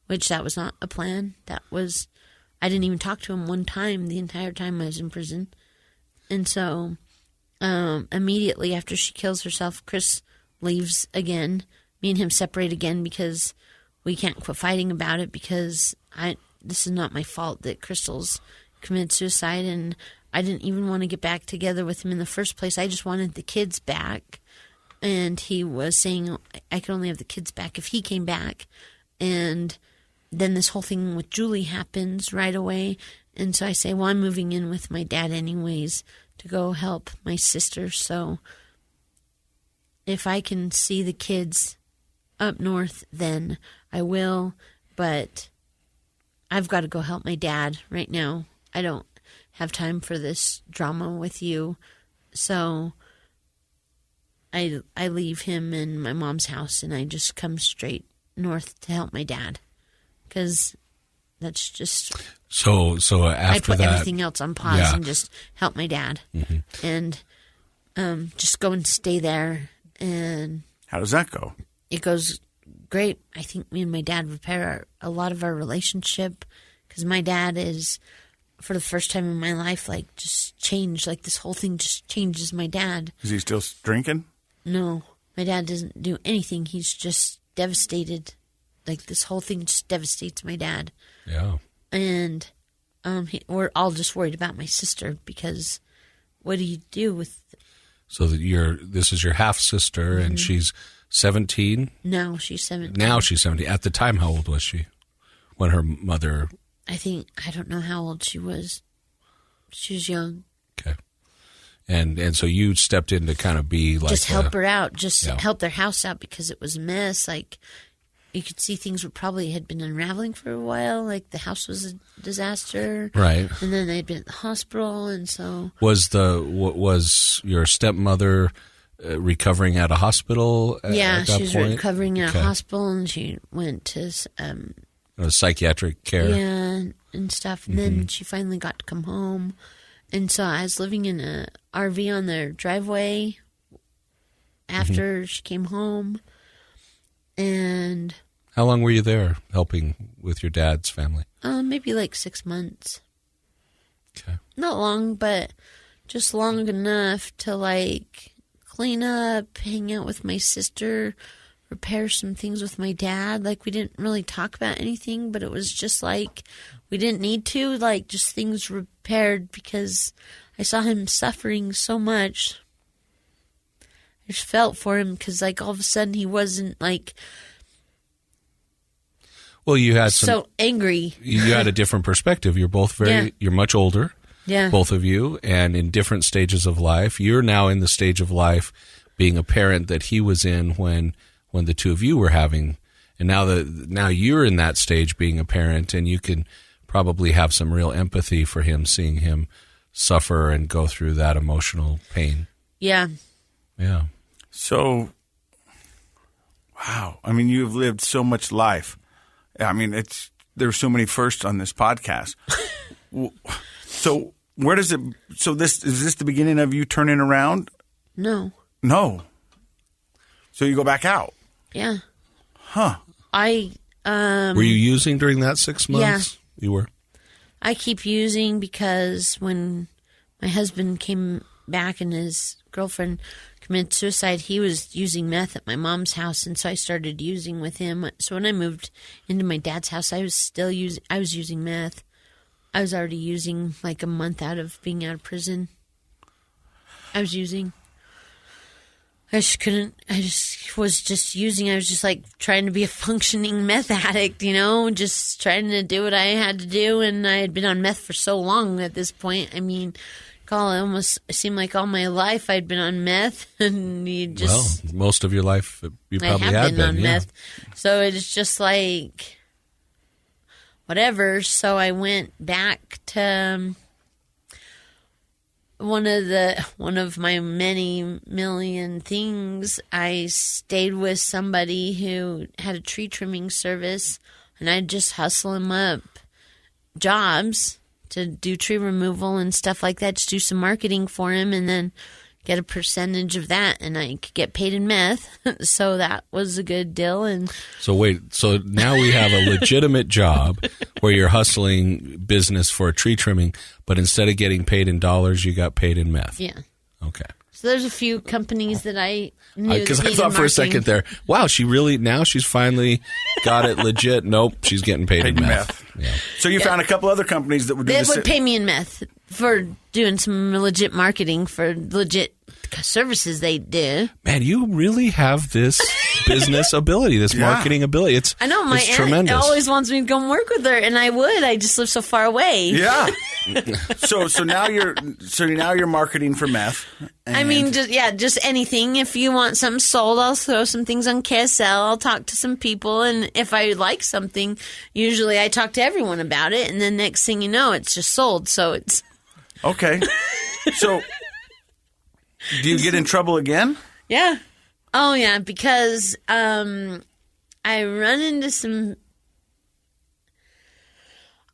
which that was not a plan. I didn't even talk to him one time the entire time I was in prison. And so immediately after she kills herself, Chris leaves again. Me and him separate again because we can't quit fighting about it, because this is not my fault that Crystal's committed suicide, and I didn't even want to get back together with him in the first place. I just wanted the kids back. And he was saying I could only have the kids back if he came back. And then this whole thing with Julie happens right away. And so I say, well, I'm moving in with my dad anyways to go help my sister. So if I can see the kids up north, then I will. But I've got to go help my dad right now. I don't have time for this drama with you. So I leave him in my mom's house, and I just come straight north to help my dad, because that's just so after I put that, everything else on pause and just help my dad, and just go and stay there. And how does that go? It goes great. I think me and my dad repair a lot of our relationship, because my dad is, for the first time in my life, like, just changed. Like, this whole thing just changes my dad. Is he still drinking? No, my dad doesn't do anything. He's just devastated. Like, this whole thing just devastates my dad. Yeah. And we're all just worried about my sister, because what do you do with... So this is your half-sister, and she's 17? No, she's 17. Now she's 17. At the time, how old was she when her mother... I don't know how old she was. She was young. Okay. And so you stepped in to kind of be like... Just help her out. Just help their house out, because it was a mess. Like, you could see things probably had been unraveling for a while. Like, the house was a disaster. Right. And then they'd been at the hospital, and so... Was your stepmother recovering at a hospital at that she was point? recovering at a hospital, and she went to... psychiatric care. Yeah, and stuff. And then she finally got to come home. And so I was living in a RV on their driveway after she came home. And... How long were you there helping with your dad's family? Maybe like 6 months. Okay. Not long, but just long enough to, like, clean up, hang out with my sister, repair some things with my dad. Like, we didn't really talk about anything, but it was just like we didn't need to, like, just things repaired, because I saw him suffering so much. I just felt for him, because, like, all of a sudden he wasn't, like, well, you had so angry. You had a different perspective. You're both you're much older. Yeah. both of you, and in different stages of life. You're now in the stage of life being a parent that he was in when the two of you were having, and now you're in that stage being a parent, and you can probably have some real empathy for him, seeing him suffer and go through that emotional pain. Yeah. Yeah. So, wow. I mean, you've lived so much life. I mean, there's so many firsts on this podcast. So where does it? So is this the beginning of you turning around? No. So you go back out. Yeah. Huh. Were you using during that 6 months? Yeah. You were. I keep using because when my husband came back and his girlfriend committed suicide, he was using meth at my mom's house, and so I started using with him. So when I moved into my dad's house, I was using meth. I was already using like a month out of being out of prison. I was using. I was just like trying to be a functioning meth addict, just trying to do what I had to do. And I had been on meth for so long at this point. I mean, it almost seemed like all my life I'd been on meth, and most of your life you probably had been on meth. So it's just like whatever. So I went back to one of my many million things. I stayed with somebody who had a tree trimming service, and I'd just hustle him up jobs to do tree removal and stuff like that, just do some marketing for him, and then get a percentage of that, and I could get paid in meth. So that was a good deal. And so now we have a legitimate job where you're hustling business for a tree trimming, but instead of getting paid in dollars, you got paid in meth. Yeah. Okay. So there's a few companies that I knew. Because I thought for a second there, wow, she's finally got it legit. Nope, she's getting paid in meth. Yeah. So you found a couple other companies that would do this. They would pay me in meth for doing some legit marketing for legit services they do. Man, you really have this business ability, this marketing ability. I know, my aunt tremendous. Always wants me to go and work with her, and I would. I just live so far away. Yeah. So now you're marketing for meth. I mean, just anything. If you want something sold, I'll throw some things on KSL. I'll talk to some people, and if I like something, usually I talk to everyone about it, and then next thing you know, it's just sold. So it's okay. So do you get in trouble again? Yeah. Oh yeah, because I run into some.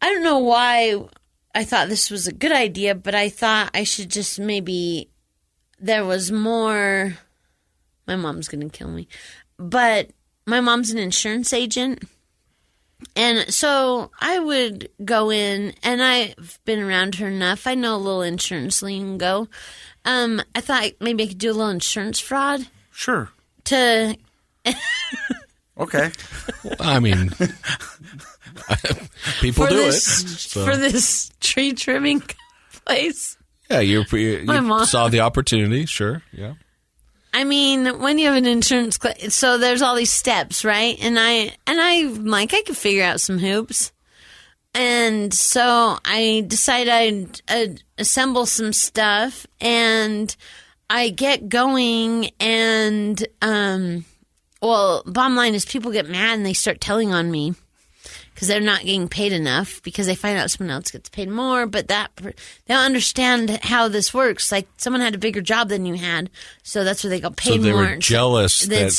I don't know why I thought this was a good idea, but I thought I should just maybe. There was more. My mom's going to kill me. But my mom's an insurance agent. And so I would go in, and I've been around her enough. I know a little insurance lingo. I thought maybe I could do a little insurance fraud. Sure. Okay. I mean, people do it. For this tree trimming place. Yeah, you saw the opportunity, sure, yeah. I mean, when you have an insurance, so there's all these steps, right? And I'm like, I could figure out some hoops. And so I decided I'd assemble some stuff, and I get going, and, bottom line is people get mad and they start telling on me because they're not getting paid enough because they find out someone else gets paid more, but they don't understand how this works. Like, someone had a bigger job than you had, so that's where they got paid more. So they were jealous that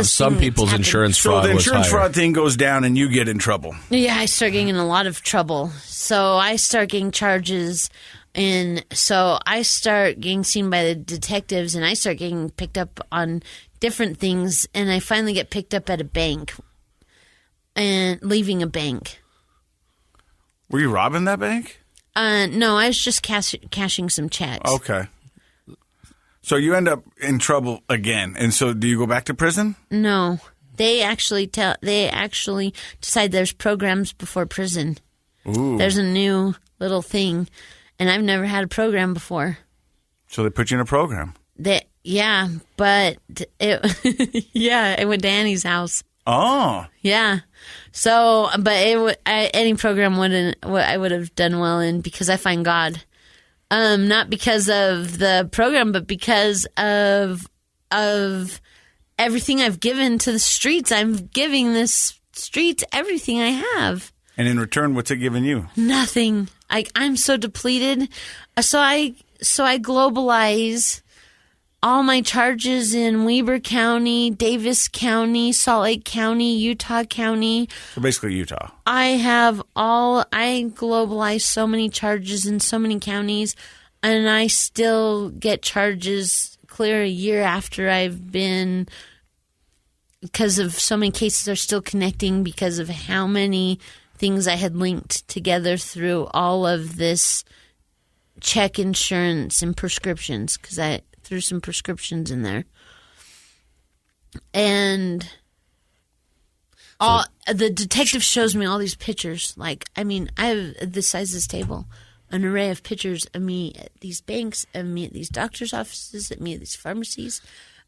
some people's insurance fraud was higher. So the insurance fraud thing goes down and you get in trouble. Yeah, I start getting in a lot of trouble. So I start getting charges, and so I start getting seen by the detectives, and I start getting picked up on different things, and I finally get picked up at a bank and leaving a bank. Were you robbing that bank? No, I was just cashing some checks. Okay. So you end up in trouble again, and so do you go back to prison? No, they actually decide there's programs before prison. Ooh. There's a new little thing, and I've never had a program before. So they put you in a program. Yeah, but I went to Annie's house. Oh. Yeah. So, but any program I would have done well in, because I find God. Not because of the program, but because of everything I've given to the streets. I'm giving this streets everything I have. And in return, what's it giving you? Nothing. I'm so depleted. So I globalize all my charges in Weber County, Davis County, Salt Lake County, Utah County. So basically Utah. I globalize so many charges in so many counties, and I still get charges clear a year after I've been, because of so many cases are still connecting because of how many things I had linked together through all of this check insurance and prescriptions, because I threw some prescriptions in there. And the detective shows me all these pictures. I have the size of this table, an array of pictures of me at these banks, of me at these doctor's offices, of me at these pharmacies,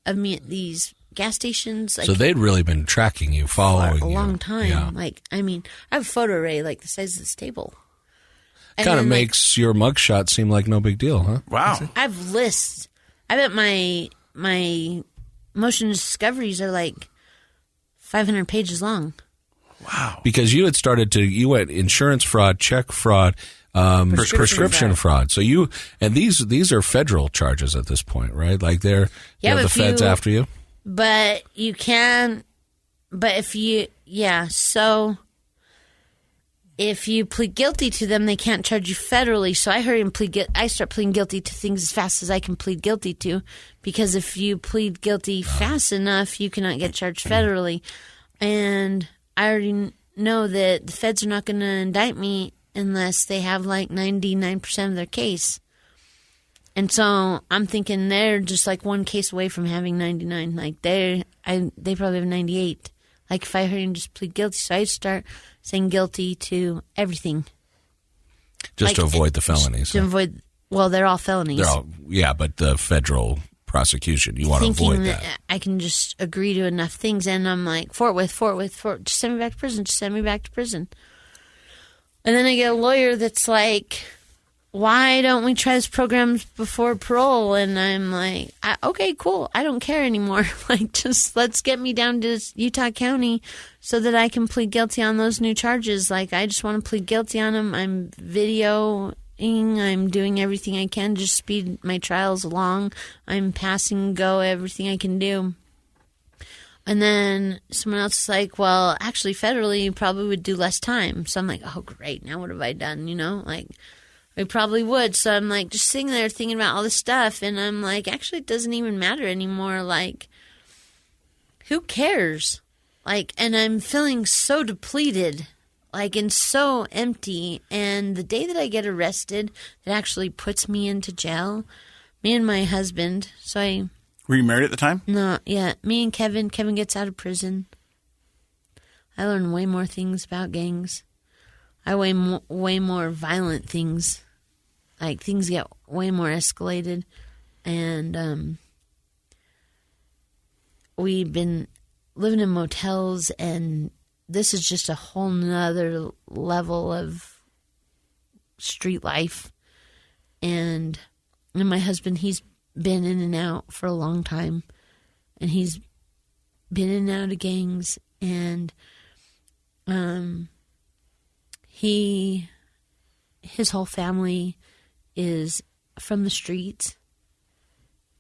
of me at these gas stations. So they'd really been tracking you, following you. For a long time. Yeah. I have a photo array the size of this table. Kind of makes your mugshot seem like no big deal, huh? Wow. I have lists. I bet my motion discoveries are 500 pages long. Wow. Because you went insurance fraud, check fraud, prescription fraud. So these are federal charges at this point, right? You have the feds after you. But you can, so if you plead guilty to them, they can't charge you federally. So I hurry and I start pleading guilty to things as fast as I can plead guilty to, because if you plead guilty fast enough, you cannot get charged federally. And I already know that the feds are not going to indict me unless they have 99% of their case. And so I'm thinking they're just one case away from having 99. They probably have 98. If I hurry and just plead guilty, so I start saying guilty to everything. Just to avoid the felonies. They're all felonies. But the federal prosecution, you want to avoid that. I can just agree to enough things, and I'm forthwith, just send me back to prison, And then I get a lawyer that's why don't we try this program before parole? And I'm okay, cool. I don't care anymore. Just let's get me down to Utah County so that I can plead guilty on those new charges. I just want to plead guilty on them. I'm videoing. I'm doing everything I can to just speed my trials along. I'm passing go everything I can do. And then someone else is well, actually, federally, you probably would do less time. So I'm oh, great. Now what have I done? I probably would. So I'm just sitting there thinking about all this stuff. And I'm actually, it doesn't even matter anymore. Who cares? And I'm feeling so depleted, and so empty. And the day that I get arrested, it actually puts me into jail. Me and my husband. Were you married at the time? No, yeah. Me and Kevin. Kevin gets out of prison. I learn way more things about gangs. I way more violent things. Things get way more escalated. And we've been living in motels, and this is just a whole nother level of street life. And my husband, he's been in and out for a long time. And he's been in and out of gangs. And his whole family is from the streets.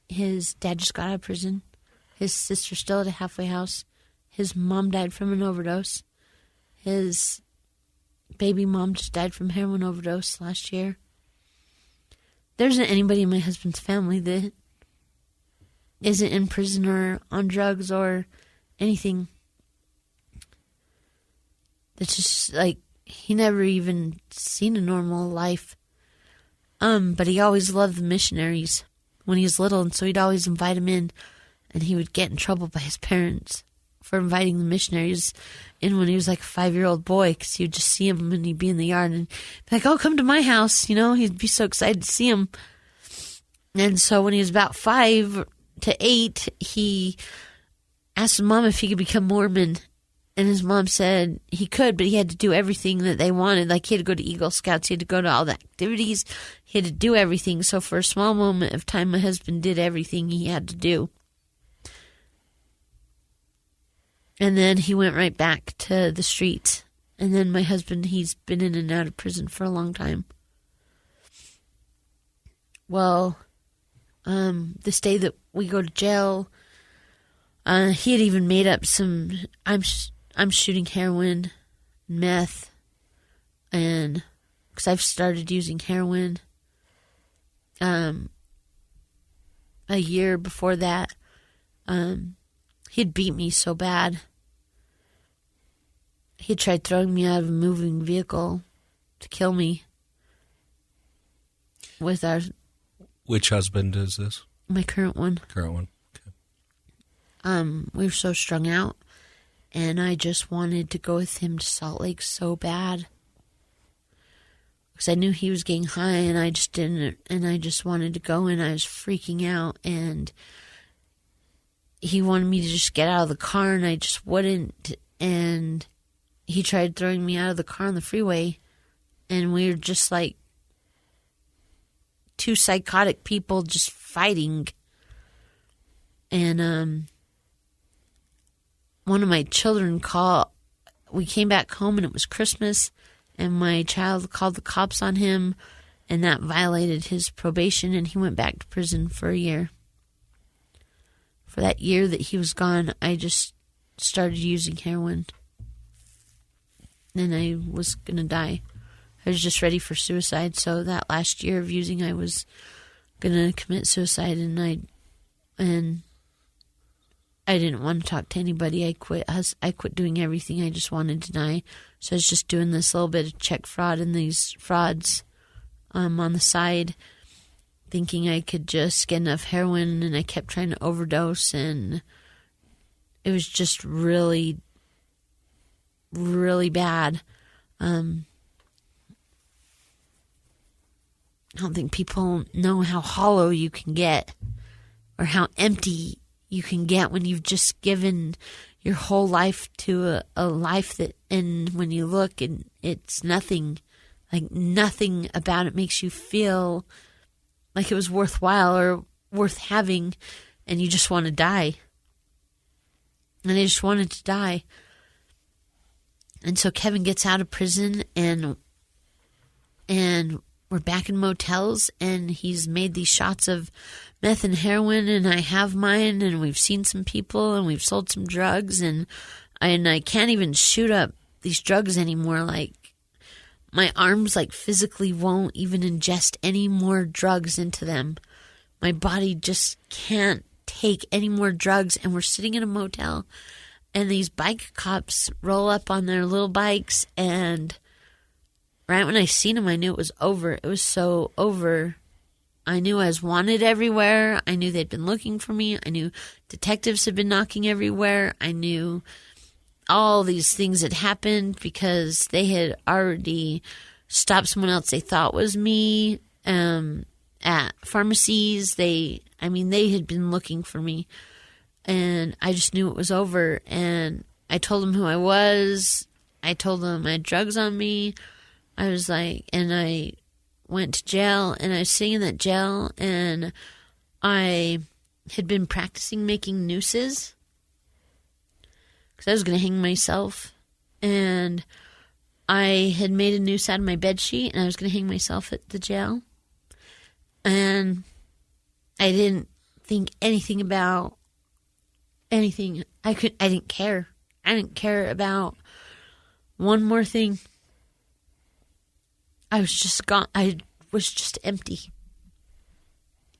His dad just got out of prison. His sister's still at a halfway house. His mom died from an overdose. His baby mom just died from heroin overdose last year. There isn't anybody in my husband's family that isn't in prison or on drugs or anything. It's just he never even seen a normal life. But he always loved the missionaries when he was little, and so he'd always invite them in, and he would get in trouble by his parents for inviting the missionaries in when he was a 5-year-old boy, because he would just see him and he'd be in the yard and be oh, come to my house, he'd be so excited to see him. And so when he was about 5 to 8, he asked his mom if he could become Mormon. And his mom said he could, but he had to do everything that they wanted. Like, he had to go to Eagle Scouts. He had to go to all the activities. He had to do everything. So for a small moment of time, my husband did everything he had to do. And then he went right back to the streets. And then my husband, he's been in and out of prison for a long time. Well, this day that we go to jail, he had even made up some, I'm shooting heroin, meth, and because I've started using heroin a year before that. He'd beat me so bad. He tried throwing me out of a moving vehicle to kill me. With our... Which husband is this? My current one. Current one. Okay. We were so strung out, and I just wanted to go with him to Salt Lake so bad. Because I knew he was getting high, and I just didn't, and I just wanted to go, and I was freaking out, and he wanted me to just get out of the car, and I just wouldn't, and he tried throwing me out of the car on the freeway, and we were just like two psychotic people just fighting. And one of my children we came back home and it was Christmas, and my child called the cops on him, and that violated his probation, and he went back to prison for a year. For that year that he was gone, I just started using heroin. And I was going to die. I was just ready for suicide. So that last year of using, I was going to commit suicide. And I didn't want to talk to anybody. I quit doing everything. I just wanted to die. So I was just doing this little bit of check fraud and these frauds on the side, thinking I could just get enough heroin, and I kept trying to overdose, and it was just really, really bad. I don't think people know how hollow you can get, or how empty you can get when you've just given your whole life to a life that, and when you look and it's nothing, like nothing about it makes you feel like it was worthwhile or worth having, and you just want to die. And I just wanted to die. And so Kevin gets out of prison, and we're back in motels, and he's made these shots of meth and heroin, and I have mine, and we've seen some people, and we've sold some drugs, and I can't even shoot up these drugs anymore. Like, my arms, like, physically won't even ingest any more drugs into them. My body just can't take any more drugs, and we're sitting in a motel, and these bike cops roll up on their little bikes, and right when I seen them, I knew it was over. It was so over. I knew I was wanted everywhere. I knew they'd been looking for me. I knew detectives had been knocking everywhere. I knew all these things had happened because they had already stopped someone else they thought was me at pharmacies. They had been looking for me, and I just knew it was over. And I told them who I was. I told them I had drugs on me. I was like, and I went to jail, and I was sitting in that jail, and I had been practicing making nooses because I was going to hang myself, and I had made a noose out of my bedsheet, and I was going to hang myself at the jail, and I didn't think anything about anything. I didn't care. I didn't care about one more thing. I was just gone. I was just empty.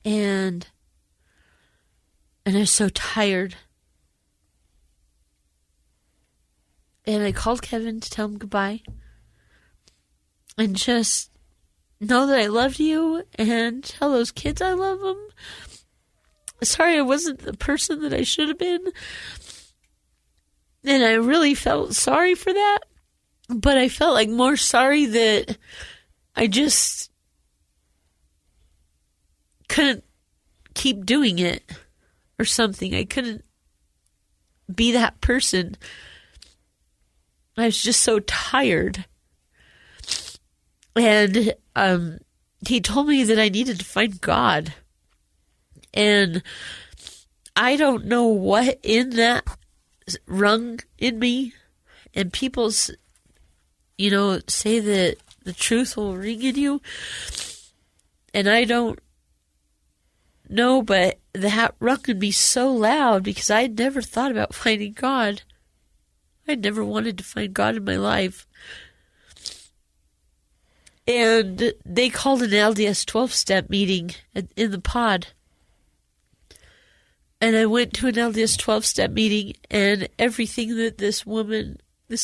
And I was so tired. And I called Kevin to tell him goodbye. And just know that I loved you, and tell those kids I love them. Sorry I wasn't the person that I should have been. And I really felt sorry for that. But I felt like more sorry that I just couldn't keep doing it or something. I couldn't be that person. I was just so tired. And he told me that I needed to find God. And I don't know what in that rung in me. And people, say that the truth will ring in you. And I don't know, but that rung in me so loud because I had never thought about finding God. I never wanted to find God in my life. And they called an LDS 12-step meeting in the pod. And I went to an LDS 12-step meeting, and everything that this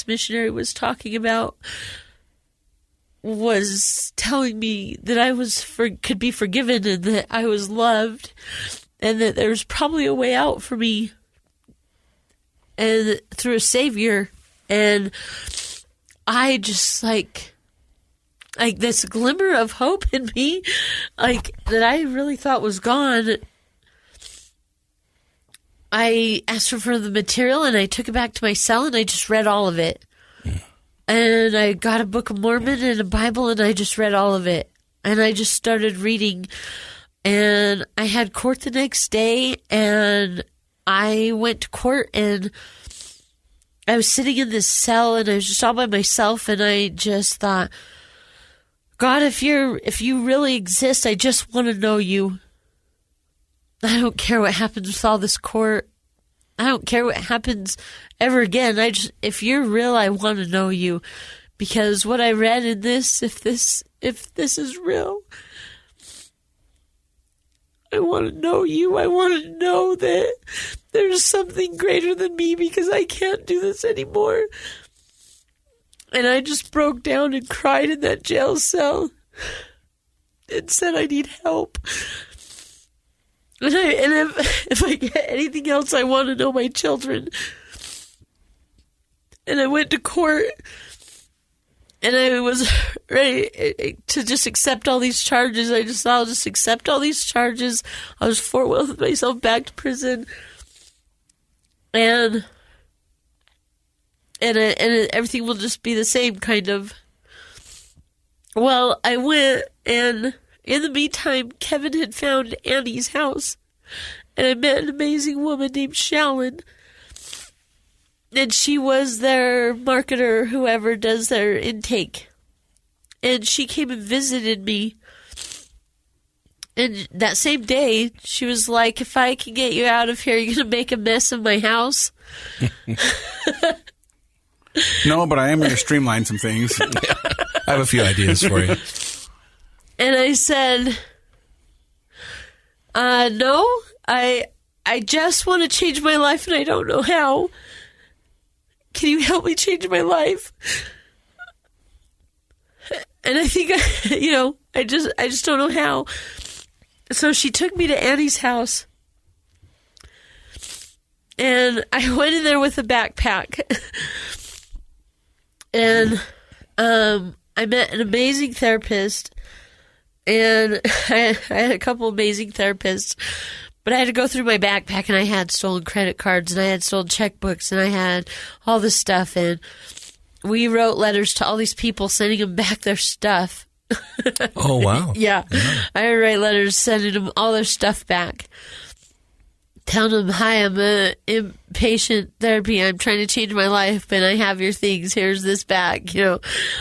missionary was talking about was telling me that I could be forgiven and that I was loved and that there was probably a way out for me and through a savior. And I just like this glimmer of hope in me, that I really thought was gone. I asked her for the material and I took it back to my cell and I just read all of it. And I got a Book of Mormon and a Bible and I just read all of it. And I just started reading. And I had court the next day and I went to court and I was sitting in this cell and I was just all by myself and I just thought, God, if you really exist, I just want to know you. I don't care what happens with all this court. I don't care what happens ever again. If you're real, I want to know you, because what I read in this, if this is real, I want to know you. I want to know that there's something greater than me because I can't do this anymore. And I just broke down and cried in that jail cell and said I need help. And if I get anything else, I want to know my children. And I went to court, and I was ready to just accept all these charges. I just thought I'll just accept all these charges. I was forwarding myself back to prison, and everything will just be the same, kind of. Well, I went, and in the meantime, Kevin had found Annie's house, and I met an amazing woman named Shallon, and she was their marketer, whoever does their intake, and she came and visited me, and that same day, she was like, if I can get you out of here, you're going to make a mess of my house? No, but I am going to streamline some things. I have a few ideas for you. And I said, no, I just want to change my life and I don't know how. Can you help me change my life? And I think, I just don't know how. So she took me to Annie's house. And I went in there with a backpack. And I met an amazing therapist. And I had a couple amazing therapists, but I had to go through my backpack, and I had stolen credit cards, and I had stolen checkbooks, and I had all this stuff, and we wrote letters to all these people, sending them back their stuff. Oh, wow. Yeah. I would write letters sending them all their stuff back, telling them, hi, I'm a inpatient therapy. I'm trying to change my life, but I have your things. Here's this back,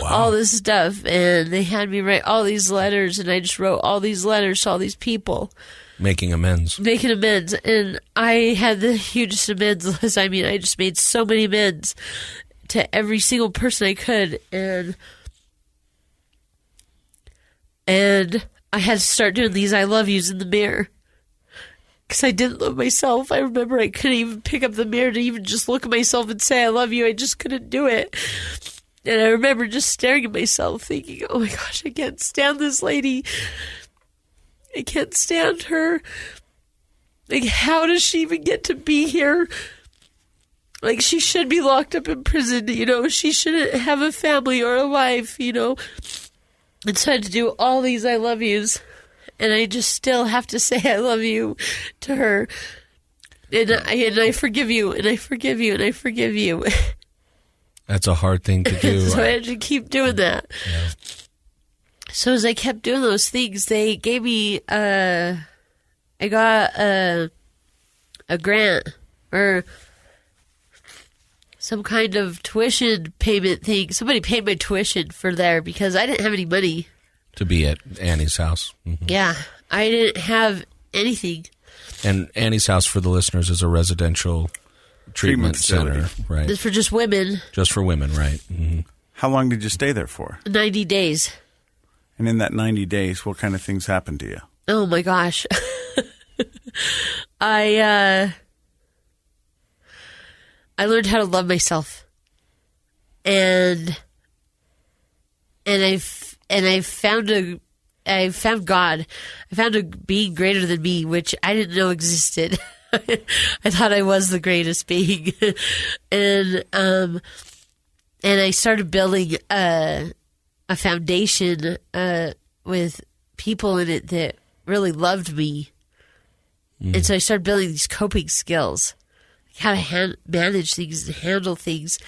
all this stuff. And they had me write all these letters, and I just wrote all these letters to all these people. Making amends. And I had the hugest amends list. I mean, I just made so many amends to every single person I could. And I had to start doing these I love yous in the mirror. Because I didn't love myself. I remember I couldn't even pick up the mirror to even just look at myself and say, I love you. I just couldn't do it. And I remember just staring at myself thinking, oh my gosh, I can't stand this lady. I can't stand her. Like, how does she even get to be here? Like, she should be locked up in prison, She shouldn't have a family or a life, And so I had to do all these I love yous. And I just still have to say I love you to her. And I forgive you, and I forgive you, and I forgive you. That's a hard thing to do. So I had to keep doing that. Yeah. So as I kept doing those things, they gave me I got a grant or some kind of tuition payment thing. Somebody paid my tuition for there because I didn't have any money. To be at Annie's house. Mm-hmm. Yeah, I didn't have anything. And Annie's house, for the listeners, is a residential treatment center, right? It's for just women. Just for women, right. Mm-hmm. How long did you stay there for? 90 days. And in that 90 days, what kind of things happened to you? Oh, my gosh. I learned how to love myself. And I found God. I found a being greater than me, which I didn't know existed. I thought I was the greatest being. And I started building a foundation with people in it that really loved me. And so I started building these coping skills, how to manage things and handle things.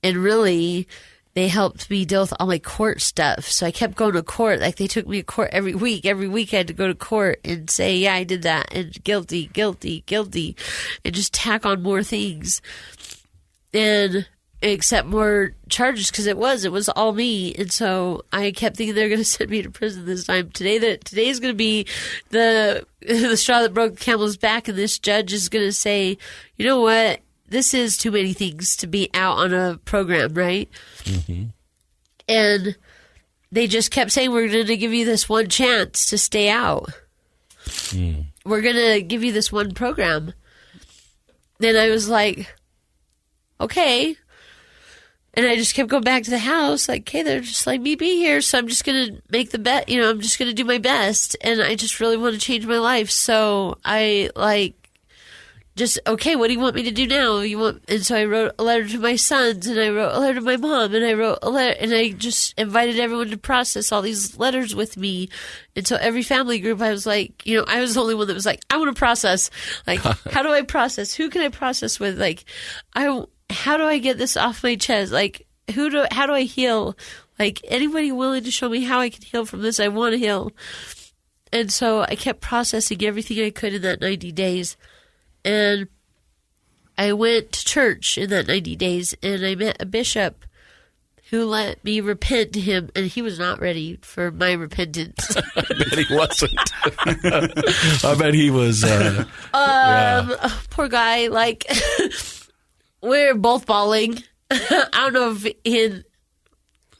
And really, they helped me deal with all my court stuff. So I kept going to court. Like, they took me to court every week. Every week I had to go to court and say, yeah, I did that. And guilty, guilty, guilty. And just tack on more things. And accept more charges because it was all me. And so I kept thinking they're going to send me to prison this time. Today's going to be the straw that broke the camel's back, and this judge is going to say, you know what? This is too many things to be out on a program, right? Mm-hmm. And they just kept saying, we're going to give you this one chance to stay out. We're going to give you this one program. Then I was like, okay. And I just kept going back to the house, like, okay, they're just letting me be here, so I'm just going to make the bet, I'm just going to do my best, and I just really want to change my life. So I, okay, what do you want me to do now? And so I wrote a letter to my sons, and I wrote a letter to my mom, and I wrote a letter, and I just invited everyone to process all these letters with me. And so every family group, I was like, I was the only one that was like, I want to process. Like, how do I process? Who can I process with? Like, how do I get this off my chest? Like, how do I heal? Like, anybody willing to show me how I can heal from this? I want to heal. And so I kept processing everything I could in that 90 days. And I went to church in that 90 days, and I met a bishop who let me repent to him, and he was not ready for my repentance. I bet he wasn't. I bet he was. Poor guy. Like, we're both bawling. I don't know if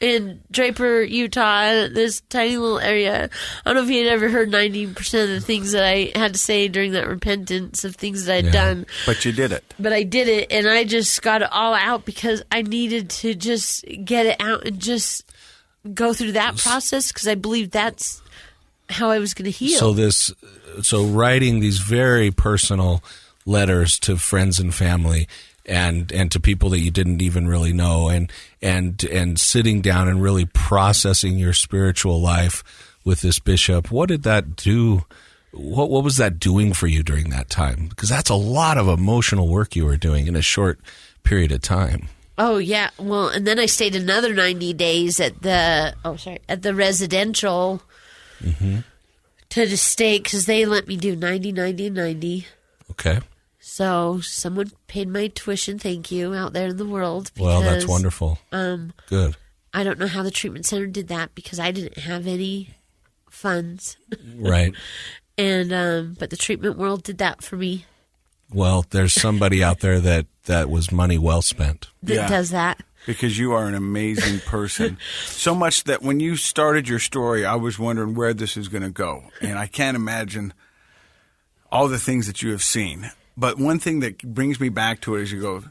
in Draper, Utah, this tiny little area, I don't know if he had ever heard 90% of the things that I had to say during that repentance of things that I'd done. But you did it. But I did it, and I just got it all out because I needed to just get it out and just go through that process because I believed that's how I was going to heal. So writing these very personal letters to friends and family and to people that you didn't even really know, and sitting down and really processing your spiritual life with this bishop. What did that do? What was that doing for you during that time? Because that's a lot of emotional work you were doing in a short period of time. Oh, yeah. Well, and then I stayed another 90 days at the residential to just stay because they let me do 90, 90, and 90. Okay. So someone paid my tuition, thank you, out there in the world. Because, well, that's wonderful. Good. I don't know how the treatment center did that because I didn't have any funds. Right. And but the treatment world did that for me. Well, there's somebody out there that was money well spent. That does that. Because you are an amazing person. So much that when you started your story, I was wondering where this is going to go. And I can't imagine all the things that you have seen. But one thing that brings me back to it is you go,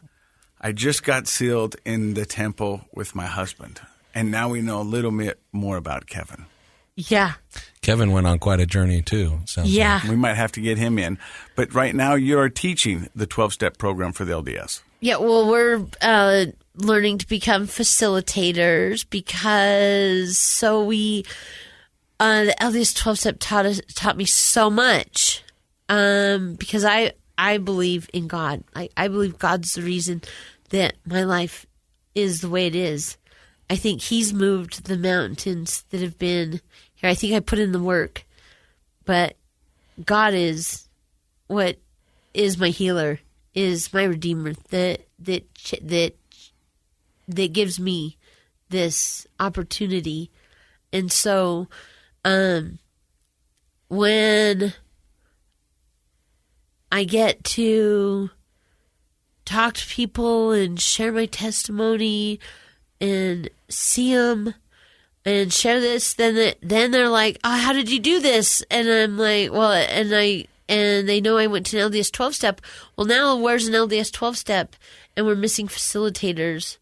I just got sealed in the temple with my husband. And now we know a little bit more about Kevin. Yeah. Kevin went on quite a journey too. Yeah. Like. We might have to get him in. But right now you're teaching the 12-step program for the LDS. Yeah, well, we're learning to become facilitators because the LDS 12-step taught me so much because I believe in God. I believe God's the reason that my life is the way it is. I think he's moved the mountains that have been here. I think I put in the work, but God is what is my healer, is my redeemer, that gives me this opportunity. And so when I get to talk to people and share my testimony and see them and share this, then they're like, "Oh, how did you do this?" And I'm like, "Well," and they know I went to an LDS 12-step. Well, now where's an LDS 12-step? And we're missing facilitators.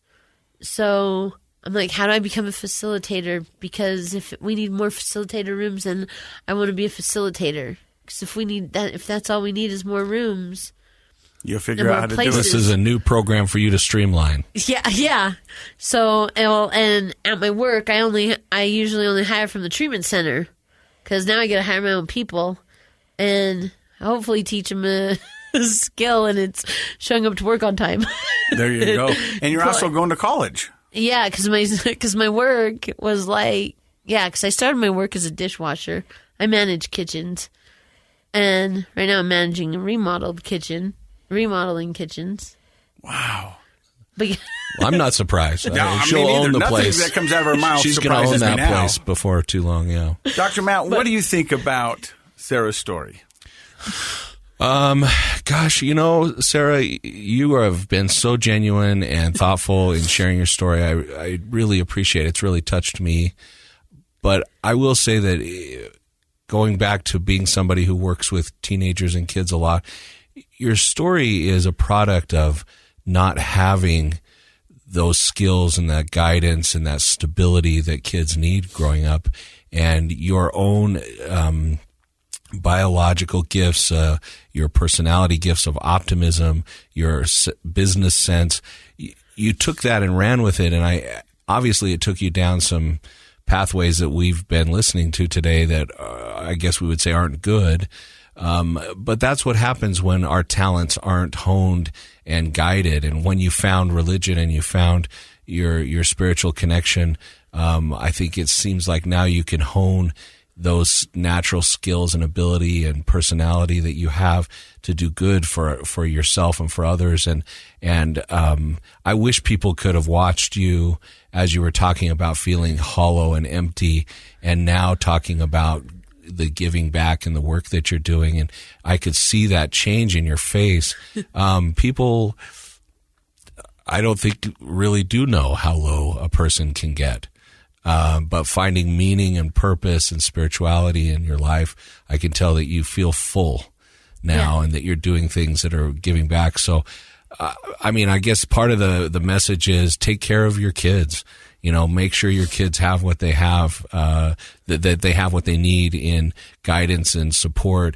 So I'm like, how do I become a facilitator? Because if we need more facilitator rooms, then I want to be a facilitator. Because if that's all we need is more rooms, you'll figure out how to do it. This is a new program for you to streamline. Yeah. So, and at my work, I usually only hire from the treatment center, because now I get to hire my own people and hopefully teach them a skill, and it's showing up to work on time. There you go. And you're also going to college. Yeah, because my work was like, because I started my work as a dishwasher. I manage kitchens, and right now I'm managing a remodeling kitchens. Wow. But Well, I'm not surprised. No, She'll own the nothing place. That comes out of her mouth. She's going to own that place before too long. Yeah. Dr. Matt, what do you think about Sarah's story? Gosh, Sarah, you have been so genuine and thoughtful in sharing your story. I really appreciate it. It's really touched me. But I will say that going back to being somebody who works with teenagers and kids a lot, your story is a product of not having those skills and that guidance and that stability that kids need growing up, and your own biological gifts, your personality gifts of optimism, your business sense. You took that and ran with it, and obviously it took you down some pathways that we've been listening to today that I guess we would say aren't good. But that's what happens when our talents aren't honed and guided. And when you found religion and you found your spiritual connection, I think it seems like now you can hone those natural skills and ability and personality that you have to do good for yourself and for others. And I wish people could have watched you as you were talking about feeling hollow and empty, and now talking about the giving back and the work that you're doing. And I could see that change in your face. People, I don't think really do know how low a person can get. But finding meaning and purpose and spirituality in your life, I can tell that you feel full now, and that you're doing things that are giving back. So, I guess part of the message is take care of your kids. Make sure your kids have what they have, that they have what they need in guidance and support,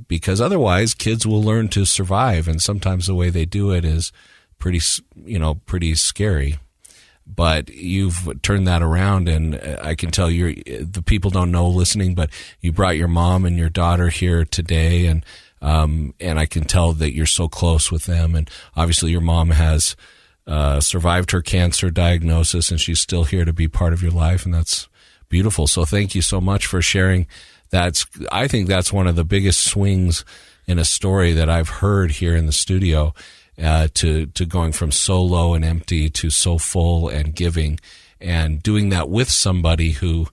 because otherwise kids will learn to survive. And sometimes the way they do it is pretty scary. But you've turned that around, and I can tell the people don't know listening, but you brought your mom and your daughter here today, and I can tell that you're so close with them. And obviously your mom has survived her cancer diagnosis, and she's still here to be part of your life, and that's beautiful. So thank you so much for sharing. I think that's one of the biggest swings in a story that I've heard here in the studio. To going from so low and empty to so full and giving, and doing that with somebody who,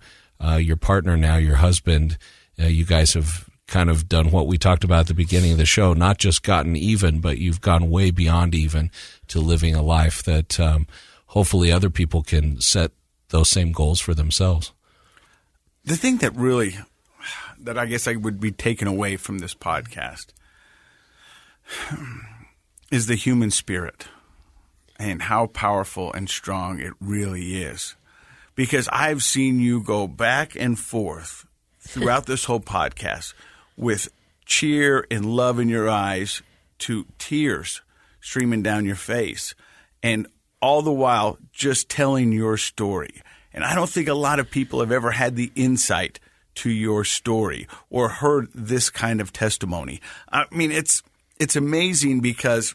your partner now, your husband, you guys have kind of done what we talked about at the beginning of the show, not just gotten even, but you've gone way beyond even to living a life that hopefully other people can set those same goals for themselves. The thing that I guess I would be taken away from this podcast is the human spirit and how powerful and strong it really is. Because I've seen you go back and forth throughout this whole podcast with cheer and love in your eyes to tears streaming down your face, and all the while just telling your story. And I don't think a lot of people have ever had the insight to your story or heard this kind of testimony. I mean, it's amazing because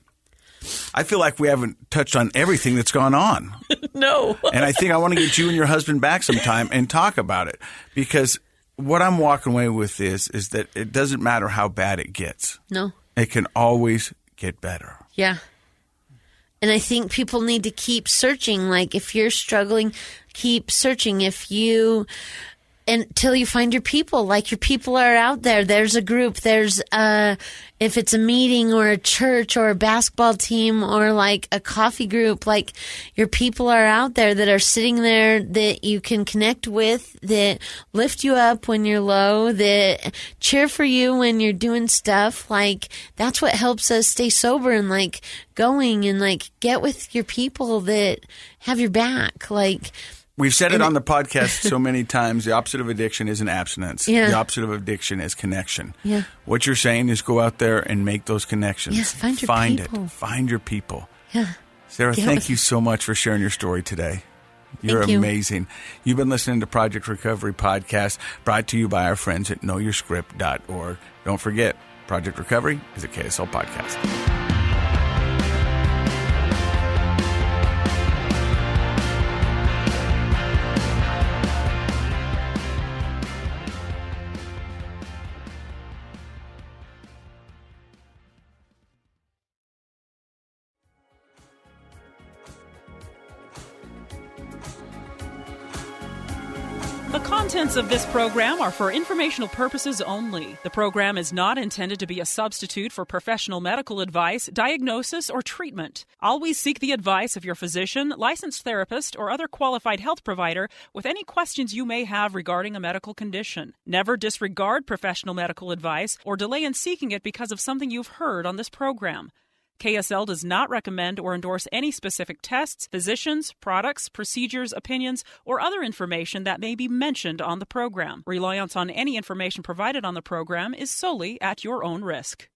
I feel like we haven't touched on everything that's gone on. No. And I think I want to get you and your husband back sometime and talk about it, because what I'm walking away with is that it doesn't matter how bad it gets. No. It can always get better. Yeah. And I think people need to keep searching. Like, if you're struggling, keep searching. Until you find your people. Like, your people are out there. There's a group. There's if it's a meeting or a church or a basketball team or like a coffee group, like, your people are out there that are sitting there that you can connect with, that lift you up when you're low, that cheer for you when you're doing stuff. Like, that's what helps us stay sober and like going, and like get with your people that have your back. Like, we've said it on the podcast so many times. The opposite of addiction isn't abstinence. Yeah. The opposite of addiction is connection. Yeah. What you're saying is go out there and make those connections. Yeah, find your people. It. Find your people. Yeah. Sarah, thank you so much for sharing your story today. You're Thank you. amazing. You've been listening to Project Recovery Podcast, brought to you by our friends at knowyourscript.org. Don't forget, Project Recovery is a KSL podcast. The contents of this program are for informational purposes only. The program is not intended to be a substitute for professional medical advice, diagnosis, or treatment. Always seek the advice of your physician, licensed therapist, or other qualified health provider with any questions you may have regarding a medical condition. Never disregard professional medical advice or delay in seeking it because of something you've heard on this program. KSL does not recommend or endorse any specific tests, physicians, products, procedures, opinions, or other information that may be mentioned on the program. Reliance on any information provided on the program is solely at your own risk.